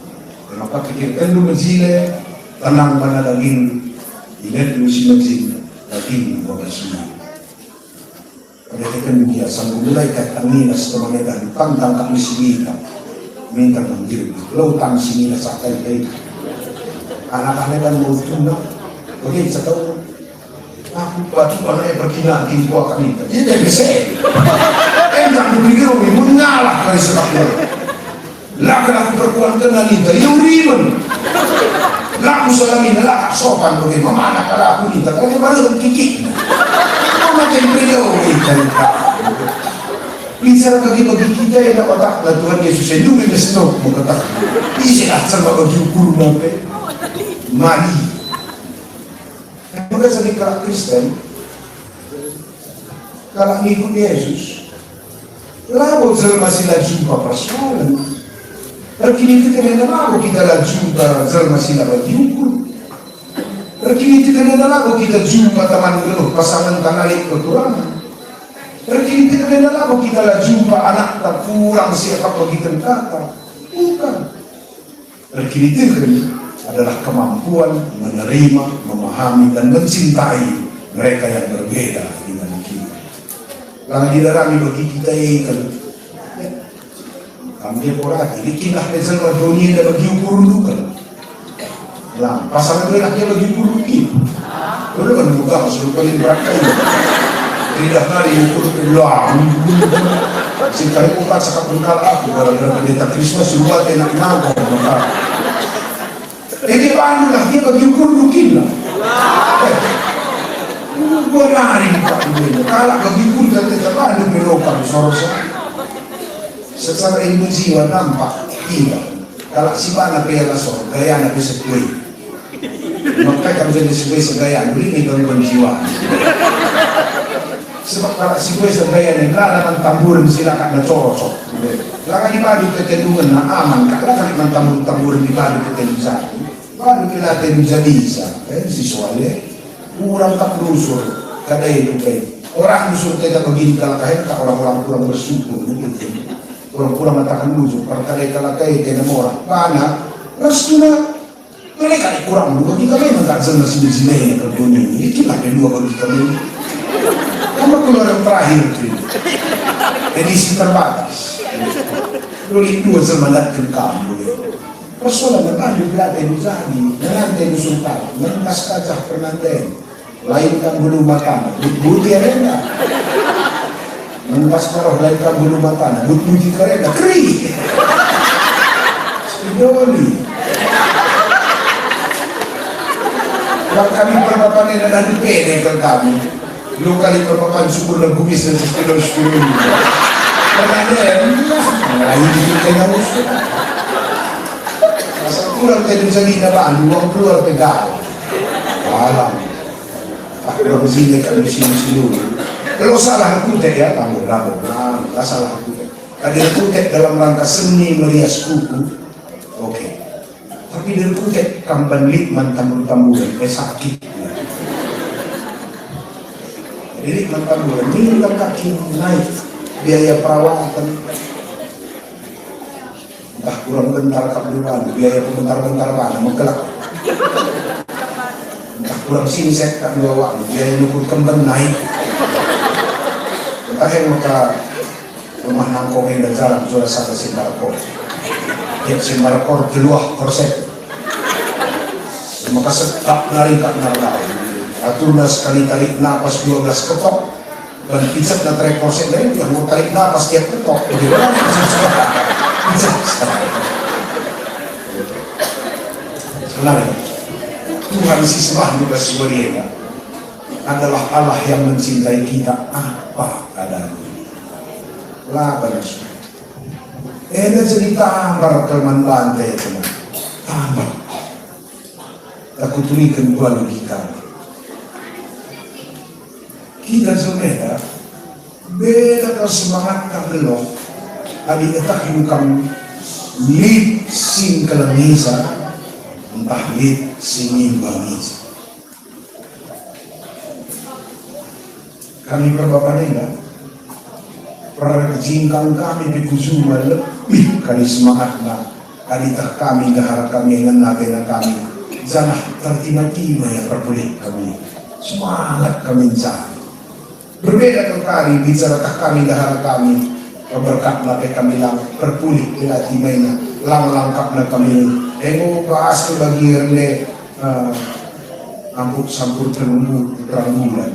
Maka pikirkan lu menjile, tenang mana daging, ingat lu si menjile, daging bagasnya. Pada kita biasa mulai katangina setelah dan tantang kami sini minta menjile, lautang sini sakai baik. Anak-anak kan mau tuna, bagaimana tahu? Aku batu anak berkina di bawah kami. Ini tak bisa. Enggak berpikir orang mengalah dari sebabnya. Lakan aku perkuat dengan itu, yang riben. Laku selamin, lak sopan bagaimana mana kalau aku minta, kalau baru kiki. Kau macam beliau kita. Bicara bagi-bagi kita yang otak Tuhan Yesus yang dulu mesno mengatakan. Isilah sama bagi ukur nape. Mari. Maka jadi kalau Kristen, kalau ngikut Yesus, lalu masih jumpa persoalan. Terkini kita tidak lalu kita jumpa masih lagi ukur. Terkini kita tidak lalu kita jumpa teman geluh pasangan kanalik kekurangan. Terkini kita tidak lalu kita jumpa anak tak kurang siapa begitu kata. Bukan. Terkini kita adalah kemampuan menerima, memahami, dan mencintai mereka yang berbeda dengan kita. Karena dilarang bagi kita ikan. Kami orang ini kita pesan dunia dan bagi ukur dulu kan. Nah, pasangan lelaki bagi ukur dulu. Kalau kan buka masuk kali berapa ini. Tidak nari ukur peluang. Sekarang bukan sakap pengkal aku dalam pendeta Kristus buat enak naga. Jadi baru lah dia bagi ukur mungkin lah. Gua lari pak ini. Kalau bagi ukur dan tidak baru belokan sorsa. Secara ilmu jiwa nampak tidak. Kalau si mana pihak sor gaya nak bisa kui. Maka kalau jadi sebagai segaya beri ni gangguan jiwa. Sebab kalau si kui segaya ni lalaman tamburan silakan na corosok. Lakan ibadu ketendungan na aman. Lakan iman tamburan ibadu ketendungan. Baru kita menjadi siswanya kurang tak berusur kada itu kayak orang usur kita begini kalau kayak orang-orang kurang bersyukur orang kurang mengatakan usur perkara kalau kayak tidak orang mana restunya mereka kurang dulu kita memang tak senang sini-sini ke dunia ini kita kedua bagi kami kamu keluar yang terakhir edisi terbatas lalu itu semangat ke kamu persoalan apa juga tenuzani, nanti nusultan, mentas kacah pernanten, lain kan bulu mata, budi arena, mentas paruh lain kan bulu mata, budi karena keri, idoli. Kalau kami perpapan ini ada di pede ke kami, lu kali perpapan syukur dan kumis dan sepuluh. Pernanten, lain itu kena musuh. Kurang kayak bisa dinabaan, uang keluar pegang alam aku bersini kan di sini dulu kalau salah aku ya kamu ragu tak salah aku ada aku dalam rangka seni merias kuku oke. Tapi dari aku kamban likman tambur-tamburan sakit jadi likman tamburan ini kaki naik biaya perawatan entah kurang bentar kabluan, biaya bentar-bentar mana menggelak. Entah kurang sinsek kabluan, biaya nukut kembang naik. Entah yang maka rumah nangkong yang jarang sudah satu simbarkor. Tiap simbarkor keluar korset. Maka setap nari tak narai. Aturna sekali tarik napas 12 ketok. Dan pijat na tarik korset dari yang mau tarik napas tiap ketok. Sebenarnya Tuhan si sembah juga sebenarnya adalah Allah yang mencintai kita apa adanya. Laban sudah. Ada cerita berkelman lantai teman. Tambah. Aku tulikan dua logika. Kita sebenarnya beda kalau semangat tak gelok. Adi etak hidupkan lid sing kelamisa, entah lid singin bangisa. Kami berbapak enggak perjingkang kami di kusuma lebih kali semangatnya. Adi tak kami gahar kami ngenagena kami. Janah tertima-tima yang berpulih kami. Semangat kami cari. Berbeda kali bicara kami gahar kami. Berkat nabi kami lang berpulih bila timainya lang langkap na kami ego bahas ke bagi rene ampuk sampur terumbu rambulan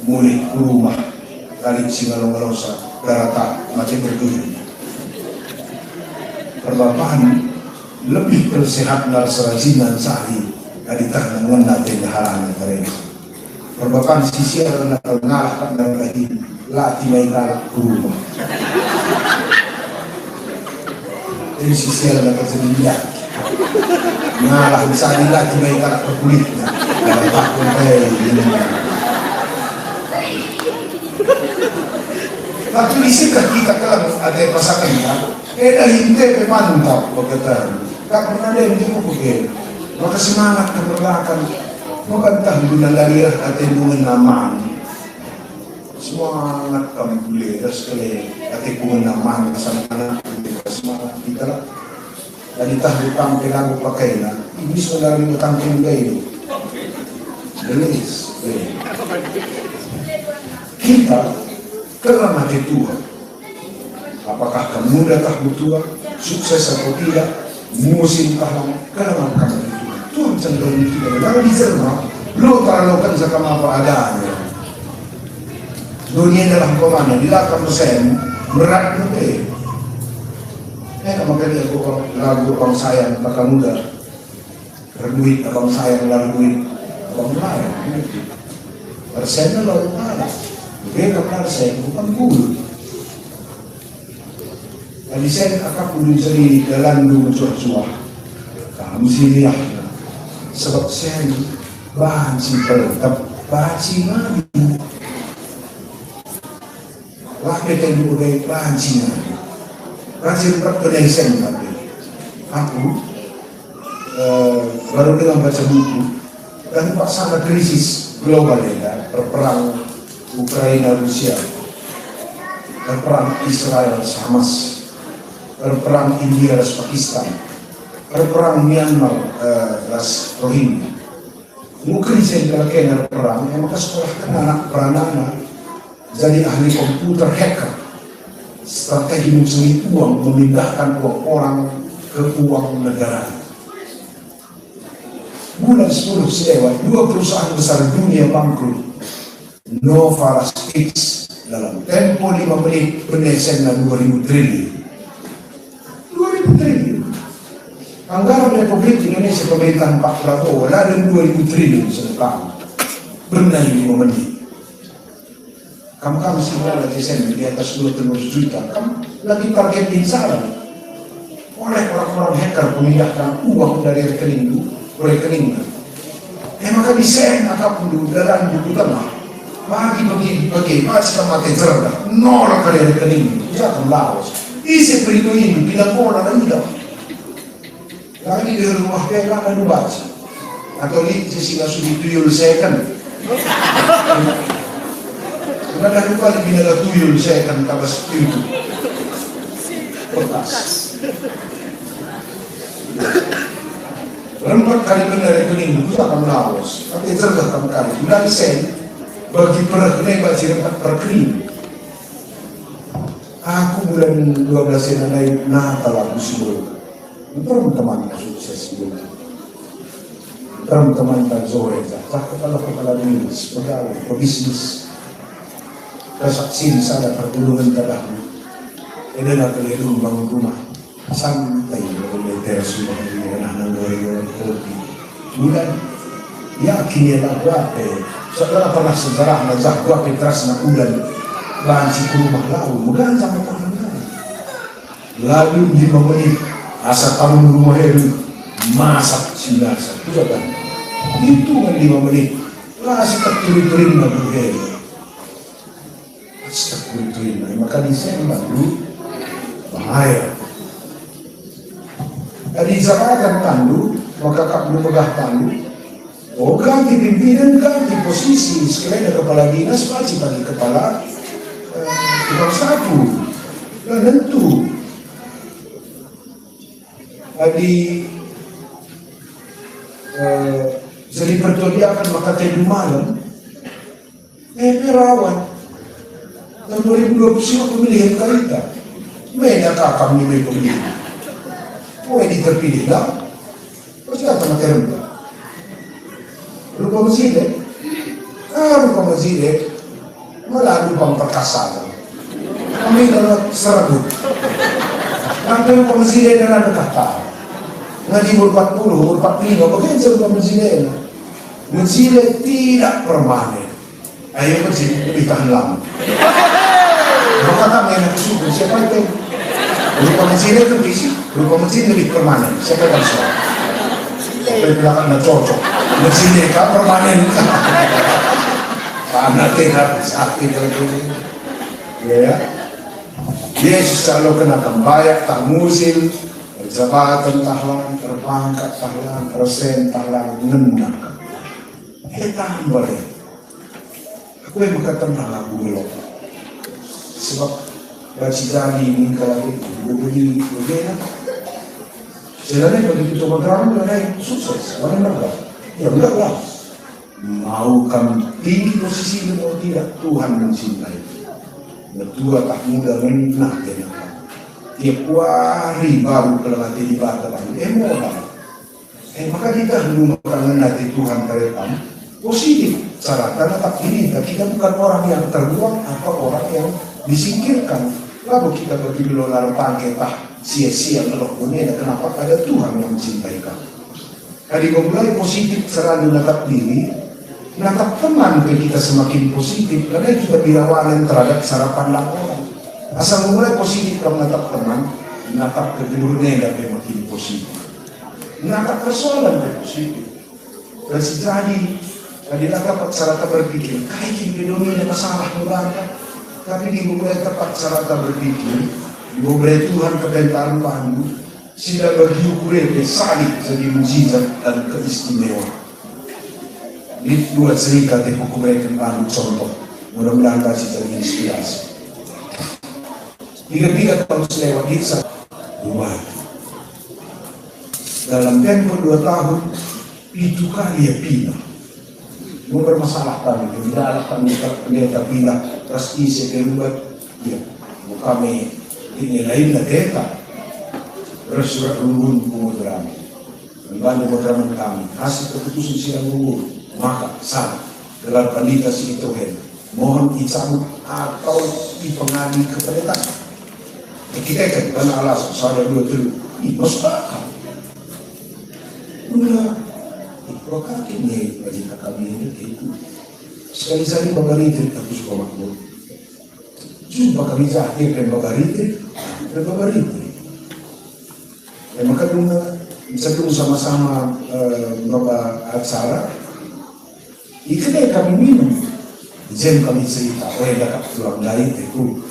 mulih ke rumah kali singalong sa darata macam berguna perbapahan lebih bersehat dari serajinan sahih dari tangan natin halangan mereka perbapahan sisi adalah ngalahkan dan lagi latih main kalak ke rumah. Ini sisi adalah kesedia. Ngalah bisa dilatih main kalak ke kulitnya. Dalam takut tapi disikap kita kalau ada pasangannya, dah hinte mantap begitu. Tak pernah ada yang cukup begitu. Maka semangat keberlakan. Maka entah guna lariah atau guna namaan. Semangat kami boleh sekali hati guna namaan kesana semangat kita lah. Dan entah butang pegang pakai lah. Ini saudara butang tinggal ini. Gelis. Kita telah mati tua. Apakah kamu datang tua, sukses atau tidak, musim kalah, kenapa kamu tua? Tuhan cenderung itu kalau di sana, lo terlalu sama apa adanya. Dunia dalam komando, di belakang mesin berat nanti. Makanya aku lagu abang sayang, kakak muda, berduit abang sayang lalu duit, abang lain. Persennya lalu kalah. Beda persen bukan guru. Tadi saya akan pun jadi dalam dulu cuaca. Kamu sini ya. Sebab saya bahan simpel, bahan simpan. Waktu itu udah bahan simpan. Bahan simpan pada SMA. Aku baru dengan baca buku dan pasang krisis global ya, perang Ukraina Rusia, perang Israel Hamas, perang India dan Pakistan, perang Myanmar dan Rohingya. Mungkin saya kira perang yang maka sekolah anak anak jadi ahli komputer hacker, strategi mencuri uang, memindahkan uang orang ke uang negara. Bulan 10 selewat, 2 perusahaan besar dunia bangkrut. Novaras X dalam tempo 5 menit penyelesaian 2.000 triliun. 2.000 triliun. Anggaran Republik Indonesia pemerintahan Pak Prabowo ada 2.000 triliun setahun. Benar 5 menit. Kamu sebenarnya desain di atas 200 juta. Kamu lagi target insaran oleh orang-orang hacker memindahkan uang dari rekening rekening. Maka desain akan dulu dalam buku tengah. Bagi masih mati cerdas, nol kali rekening, jangan laos. Isi peritu ini bila bola dan tidak. Lagi di rumah dia kan ada baca, atau lihat sisi nggak sudah tuyul saya kan. Karena dari kali bila tuyul saya kan tabas itu. Kertas. Rempat kali benar rekening itu akan laos, tapi cerdas kamu kali. Bila desain bagi perekening bagi rempat perekening. Aku bulan 12 yang naik Natal aku sebelum teman-teman sukses dulu. Teman-teman tak sore, tak kepala bisnis, pegawai, pebisnis, kesaksian sana pertulungan tadaku. Ini nak keliru bangun rumah, santai mulai teras rumah dengan anak orang kopi. Bulan yakin ya lah guape saudara pernah sejarah na zah guape teras na ulan bahan si kurumah lau mudahan sama orang lain lalu 5 menit asa tamu rumah itu masak sinasa itu kan itu kan 5 menit masih tertulis-tulis na buheri masih tertulis-tulis maka disemban dulu bahaya. Di Jakarta tandu, maka kablu megah tandu. Oh ganti pimpinan, ganti posisi. Sekalian ada kepala dinas, pasti bagi kepala tukang sapu. Dan tentu. Jadi pertoliakan maka tedu malam. Merawat. Tahun 2025 pemilihan kalita. Mena kakak nilai pemilihan. Oh ini terpilih lah, pasti akan materi lupa masjid, lupa masjid, malah lupa perkasa. Kami dalam serabut, nanti lupa masjid dan ada kata, ngaji umur 40, umur 45, bagaimana saya lupa masjid? Masjid tidak permanen. Ayo masjid lebih tahan lama. Maka kami yang bersyukur siapa itu? Lupa masjid itu bisi, lupa masjid lebih permanen. Siapa yang soal? Sampai belakang nak cocok. Masjid kan permanen. Panas tidak sakit lagi. Ya, Yesus selalu kena kembayak, tak musim, jabatan tahlan, terpangkat tahlan, persen tahlan, nendang. Tahan boleh. Aku yang berkata lagu belok. Sebab baci tadi ini kalau begini begini, sebenarnya begitu coba drama naik sukses, mana enggak? Ya enggak lah. Mau kamu tinggi posisi mau tidak, Tuhan mencintai. Betul tak mudah menang dengan kamu. Tiap hari baru kelewati di bawah emosi. Maka kita dulu makan nanti Tuhan terekam positif. Cara karena tak ini kita bukan orang yang terbuang atau orang yang disingkirkan. Lalu kita berdiri lalu pangketah sia-sia kalau dunia kenapa ada Tuhan yang mencintai kamu. Tadi mulai positif selalu menatap diri, menatap teman kita semakin positif karena kita birawanan terhadap sarapan orang. Asal mulai positif kamu menatap teman, menatap kedua-duanya dan makin positif. Menatap persoalan yang positif. Dan sejadi tadi dapat cara berpikir, kayak ini dunia masalah berangkat. Tapi di mulai tepat cara berpikir, di mulai Tuhan kebentaan pandu, sila bagi ukurnya salib jadi mujizat dan keistimewaan. Ini dua cerita di ukurnya pandu contoh, mudah-mudahan kasih jadi inspirasi. 3 tahun selewat Isa, buat. Dalam tempo 2 tahun, itu kali ya pindah. Mau bermasalah kami, tidak ada pendeta pindah, terus isi keluar, ya, kami ini lain na deta, terus surat lumbun penguduran, membantu program kami, hasil keputusan sidang lumbun, maka saat gelar pandita si itu mohon dicabut atau dipengali ke pendeta. Kita kan karena alasan saya 2 triliun, ini masuk akal. Kalau kaki ni bagi kami itu sekali-sekali bagaritri aku suka makmur. Jumpa kami zahir dan bagaritri. Maka dulu sama-sama beberapa acara. Ikan kami minum, jam kami cerita. Oh ya dah tulang dari itu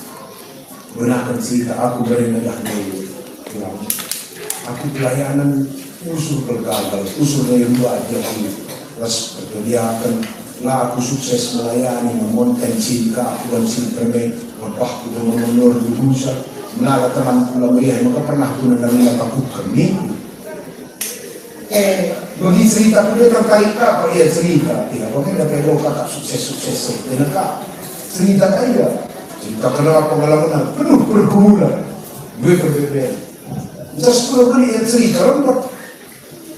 benarkan cerita aku dari negara tulang. Aku pelayanan usul bergagal, usul dari luar jadi terus berkeliakan lah aku sukses melayani memonten cinta aku dan sinterme wabah aku dan menolur berusaha menaga teman pula melihat maka pernah aku dan takut kami bagi cerita aku dia terkait apa dia cerita tidak mungkin ada pedo kakak sukses dengan kak cerita aja cerita kenal pengalaman penuh pergumulan gue berbeda just 10 kali dia cerita lembut.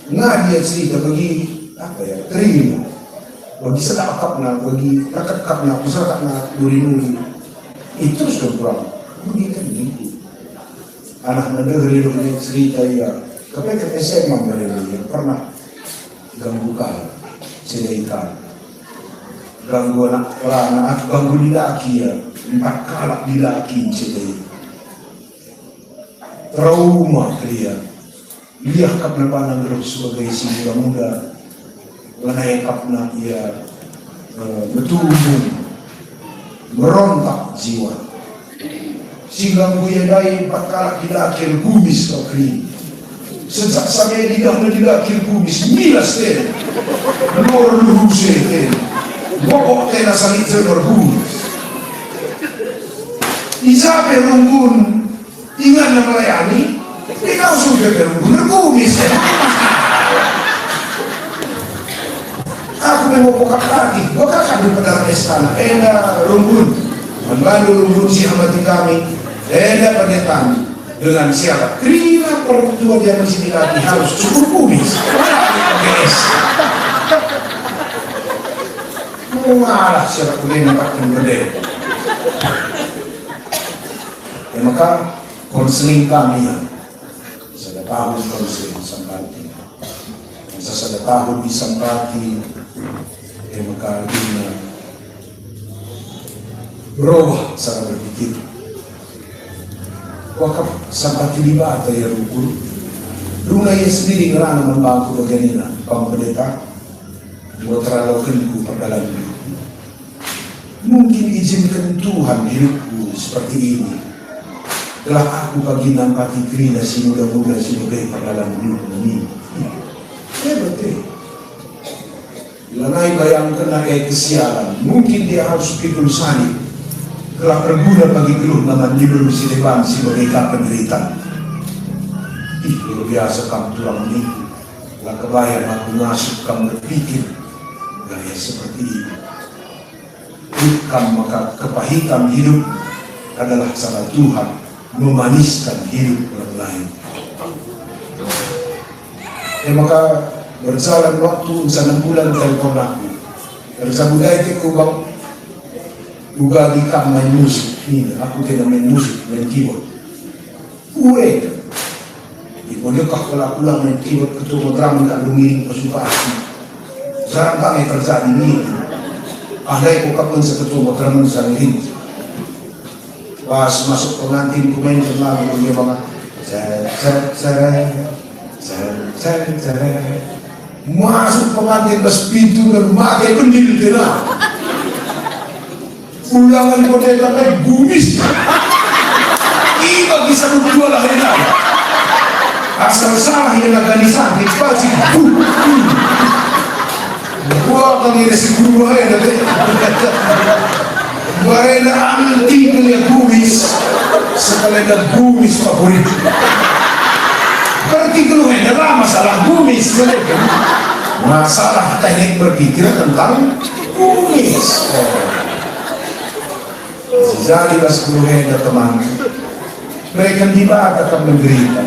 Nah dia cerita bagi apa ya terima bagi sedekap na bagi rakat na masyarakat na duri itu sudah kurang ini kan gitu anak negeri itu cerita ya tapi SMA yang pernah ganggu kali sila ikan. Ganggu anak at ganggu dilaki ya, empat kalak dilaki sila. Trauma dia. Lihat kapna panang grup sebagai si muda, lanai kapna ia bertumbuh, merontak jiwa. Sehingga muyadai empat kalak dilaki gumis kau kering. Sejak sampai lidahnya dilaki gumis, milas ten, luar luhuse ten, bokok tena salit bergumis. Isape runggun, ingat na melayani. Ikaw sudah bergumis. Aku mau buka lagi. Buka kami pada istana. Rumbun. Membantu rumbun si amati kami. Pendeta dengan siapa? Kerana pertua dia masih dilatih harus cukup kumis. Guys. Mengalah siapa kuliah nampak pendeta. Maka konseling kami ya. Tahun konseling Sampati, sa tahun di Sampati, maka din berubah cara berpikir. Wakaf Sampati di bata ya rukun, luna ia sendiri ngerana membantu bagianina, pemberdeka, buat terlalu perdalam hidup. Mungkin izinkan Tuhan hidupku seperti ini. Telah aku bagi nampati kerina si muda-muda sebagai perdalam hidup ini. Betul. Lanai bayangkan nakai kesialan. Mungkin dia harus pikul salib. Telah berguna bagi geluh naman libur si depan sebagai penderitaan. Luar biasa kamu tulang ini. Telah kebayang aku masuk kamu berpikir gaya seperti ini. Bukan maka kepahitan hidup adalah salah Tuhan memaniskan hidup orang lain. Maka berjalan waktu 6 bulan telepon aku. Bersabudai ke kubang juga di kam main musik. Ini aku tidak main musik, main keyboard. Uwe. Ibu dekah kalau aku lah main keyboard ketua drum tak lumiring persukaan. Jarang kami terjadi ini. Ada yang kapan seketua drum sering. Pas masuk pengantin kumain lagu dia banget. Masuk pengantin bas pintu dan makai pendil kena. Ulangan pendeta kayak gumis. Iba bisa berdua lah ini. Asal salah yang agak disangkit pasti. Gua kami resi gua ya nanti. Barena anti kalian gumis, sekalian gumis favorit. Berarti keluarnya lah masalah gumis, masalah teknik berpikir tentang gumis. Jadi pas keluarnya teman, mereka dibatakan menderita,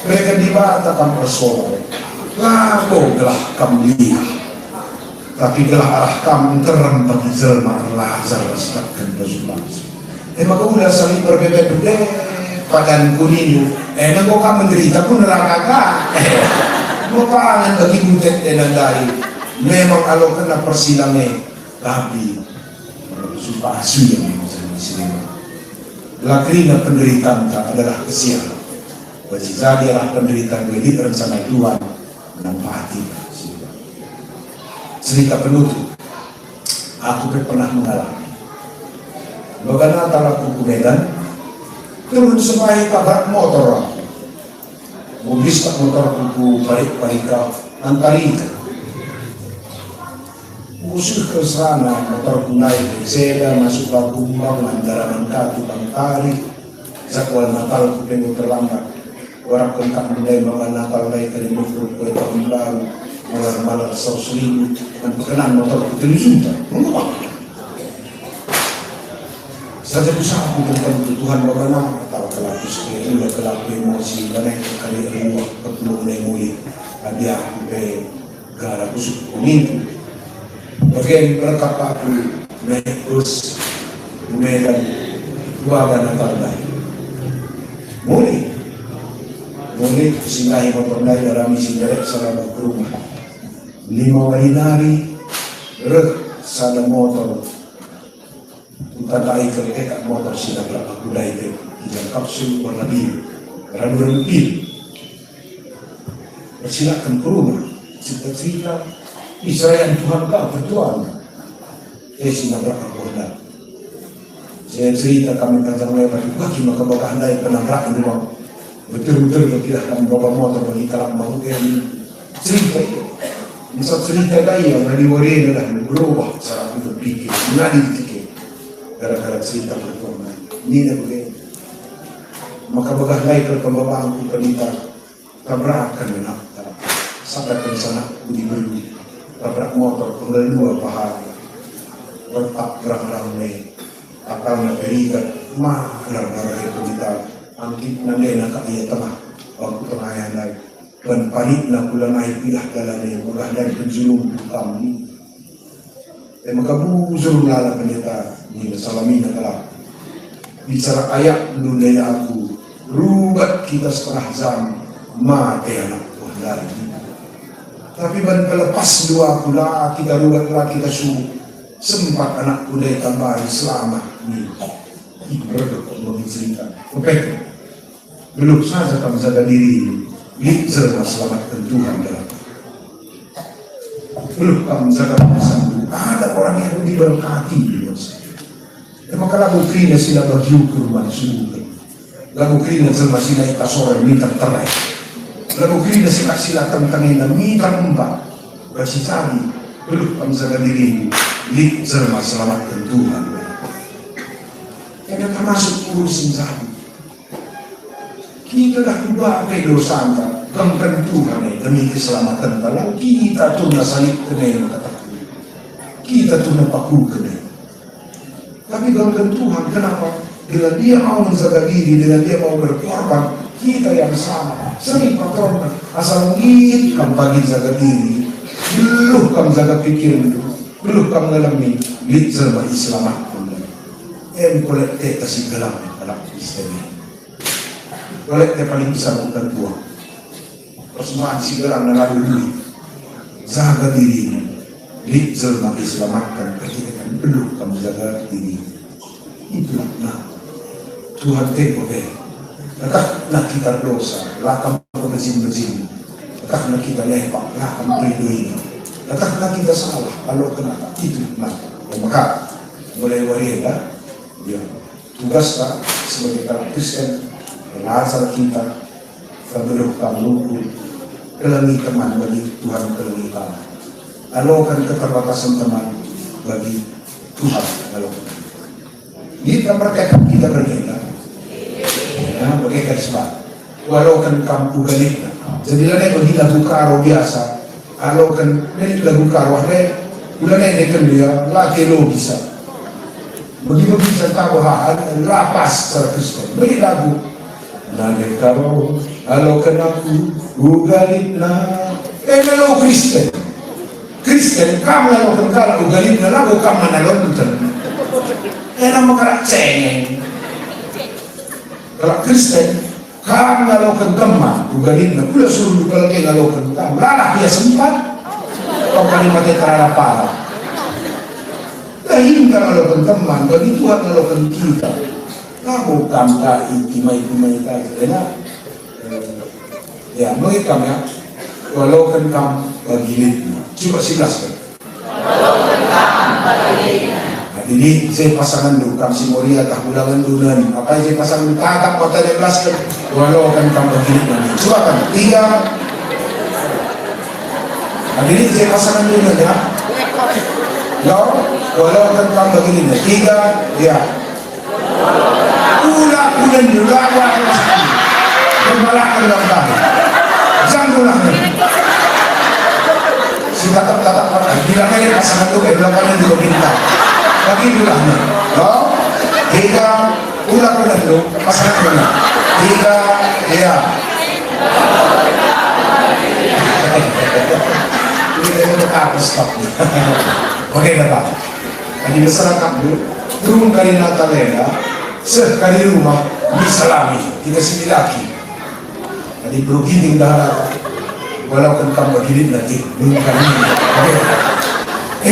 mereka dibatakan persoalan. Lalu telah kamu lihat. Tapi gelah arah kamu terang bagi jelma Allah zarastakkan bersumpah. Maka udah saling berbeda padan kuninyu. Nengko kamu menderita pun neraka kah? Mukaan bagi mutet dan dari. Memang kalau kena persilangan, tapi sumpah asu yang memang sini. Lakrina penderitaan adalah kesialan. Wajib jadi adalah penderitaan bagi rencana Tuhan menampati. Cerita penutup, aku pernah mengalami. Bagaimana antara aku ke Medan, turun semai tabrak motor aku. Mobil tak motor aku parik-parika antarika. Usul ke sana, motor ku naik ke seda, masuk ke kumbang, antara mengkatu bang tarik. Sakwal Natal ku pengen terlambat. Orang kengkak mulai makan Natal naik ke motor ku tahun baru. Malar-malar 100.000 dan berkenan motor ketelusuran. Mengapa? Saja usaha tentang kebutuhan bagaimana atau kelaku sekali, kelaku emosi, dan kali ruang perlu menemui dia sampai gara busuk kuning. Bagian berkap aku naik bus Medan dua Natal baik. Boleh singgahi motor naik dari misi direct sarana ke rumah. 5 marinari, sana motor, utandai ke motor sila berapa kudai ke yang kapsul warna biru, warna biru. Persilakan ke rumah, cerita-cerita Israel Tuhan kau bertuan. Sina berapa korban. Saya cerita kami tentang mereka, bagi maka bawa handai penamrak di rumah. Betul-betul tidak kami bawa motor bagi kalak mau ini cerita itu. Misal cerita gaya yang dari waria adalah berubah cara berpikir, menjadi pikir. Gara-gara cerita bertuan. Ini dah begini. Maka bawa handai ke pembawaan kita tabrakan benar. Sampai ke sana diberi tabrak motor kemudian 2 pahala. Bertak gerang-gerang akal na berikat mahal-mahal itu kita angkit na na kaya tengah waktu tengayan lagi dan panik na pulang air pilah dalamnya magah dari penjulung kami maka buzur lala pendeta ni salamin na kalah bicara ayak nulay aku rubat kita setengah jam mati anak Tuhan dari tapi ban pelepas 2 pula kita rubat lah kita suruh sempat anak kuda tambah selamat nih berdoa mengizinkan oke belum saja kamu jaga diri lihat selamatkan Tuhan dalam belum kamu jaga perasaan ada orang yang diberkati maka lagu krina sila bersyukur manusia lagu krina selama sila ita sore minta terai lagu krina sila tentangin minta mbak kasih cari belum kamu jaga diri lihat selamatkan Tuhan. Karena termasuk urusan sahabat. Kita dah berbagai dosa anta, gangkan Tuhan demi keselamatan kalau kita tu nak salib kena katakan. Kita tu nak paku kena. Tapi gangkan Tuhan kenapa? Bila dia mau menjaga diri, bila dia mau berkorban, kita yang sama. Sering patron asal ngit kamu pagi jaga diri, belum kamu jaga pikiran itu. Belum kamu ngalami lihat bagi selamat pun. Kolekte kasih gelam dalam Kristen. Kolekte paling besar bukan Tuhan. Persembahan si gelam lalu dulu. Jaga diri. Lihat bagi selamatkan. Ketika belum kamu jaga diri. Itulah nah. Tuhan tengok Letak nak kita dosa. Lakam berzim-berzim. Letak nak kita lepak. Lakam berdua. Katakanlah kita salah, kalau kenapa itu maka mulai waria ya tugas sebagai orang Kristen mengajar kita sebelum kamu kelengi teman bagi Tuhan kelengi kamu alaukan keterbatasan teman bagi Tuhan alaukan kita berkaitan kita berbeda ya berkaitan sebab walaukan kamu galih jadilah bagi lagu karo biasa kalau kan ini lagu karwah deh, udah nih kan dia lagi lo bisa. Begitu bisa tahu hal lapas secara Kristen. Beri lagu. Lagi karo, kalau kan aku ugalina. Lo Kristen. Kristen kamu lalu kan kalau ugalina lagu kamu nalon betul. Nama kerak cengeng. Kalau Kristen kamu ngalokan teman, ugalin na pula suruh kalaki ngalokan kamu. Lalah dia sempat, kau kalimatnya terhadap parah. Dahil ka ngalokan teman, bagi Tuhan ngalokan kita. Kamu kamka itimay-timay tayo. Ya, bagi kami ya, ngalokan kamu bagilid na. Coba silas ka. Ngalokan kamu bagilid na. Jadi saya pasangan dulu kam si Moria tak bulangan dulan apa saya pasangan tatak kota 11 kan walau kan kamu begini nanti coba kan 3 nah ini saya pasangan dulu ya walau kan kamu begini nanti 3 ya bulan dulu awal kembalakan dalam kami jangan ulang si tatak bilangnya pasangan dulu belakangnya juga bintang bagi ulang tiga ulang dulu pasangan dulu 3 ya ini aku stop oke Bapak tadi masyarakat dulu turun kali Natalena sekali rumah disalami 3 laki tadi berugiting darah walau kan kamu gilid nanti belum kami.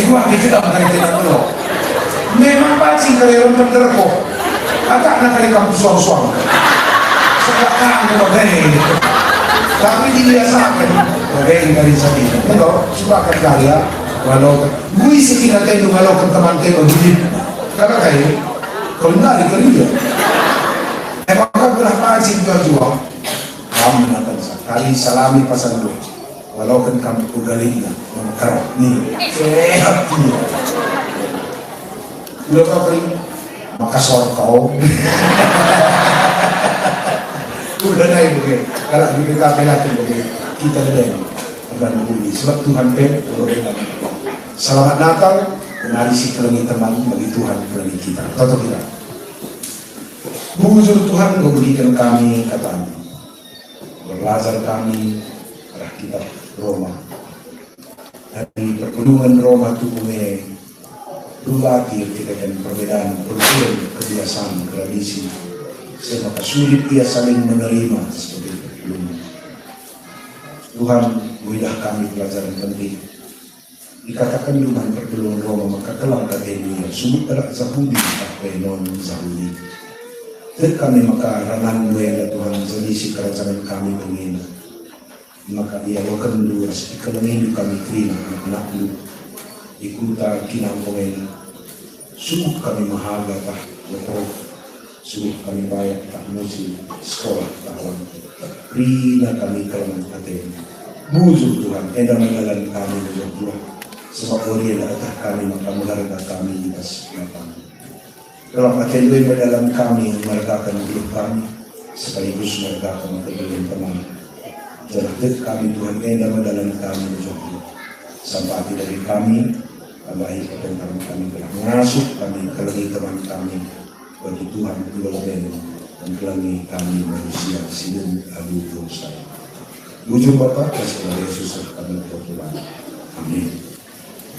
Gua kita makan kita dulu. Memang pasti kalian terderko. Agak nak kali kamu suang-suang. Sekarang kamu begini. Tapi dibiasakan. Begini dari sakit. Kalau suka kerja, walau gue sekitar itu walau kan teman kita gilid. Karena kayak kalau nggak dikerja. Maka berapa pasti jual. Kamu akan sekali salami pasang dulu. Walau kan kamu ugalin lah, mengkerap nih, sehat nih. Udah kau kering, maka sor kau. Udah naik begini. Kalau di kafe nanti begini, kita ada akan begini. Sebab Tuhan berdoa. Selamat Natal, kenali si kelengi teman bagi Tuhan kelengi kita. Tahu kita. Bujur Tuhan memberikan kami kata belajar kami arah kitab Roma dari perpedoman Roma itu punya dua kita dan perbedaan kultur, kebiasaan, tradisi sehingga sulit ia saling menerima seperti itu. Tuhan mudah kami pelajaran penting dikatakan dengan perpedoman Roma maka telah katanya sumut adalah Zahudi sampai non Zahudi. Dan kami maka ranan duela Tuhan jadi si kerajaan kami pengina. Maka ia wakan dua sekalangin kami terima anak lu ikuta kinang pengina. Sungguh kami mahaga tak wakor. Sungguh kami bayar tak musim sekolah tahun. Rina kami kelaman aten. Bujur Tuhan endang mengalan kami berdua. Sebab orang datang kami maka mengharga kami di atas lapang. Dalam atendoy dalam kami meredakan hidup kami sekaligus meredakan kedua teman. Jadi kami Tuhan endang dalam kami menjadi sampai dari kami baik tentang kami telah mengasuh kami kelengi teman kami bagi Tuhan dua dan kelengi kami manusia silum adu dosa. Ujung Bapa dan Yesus kami berdoa. Amin.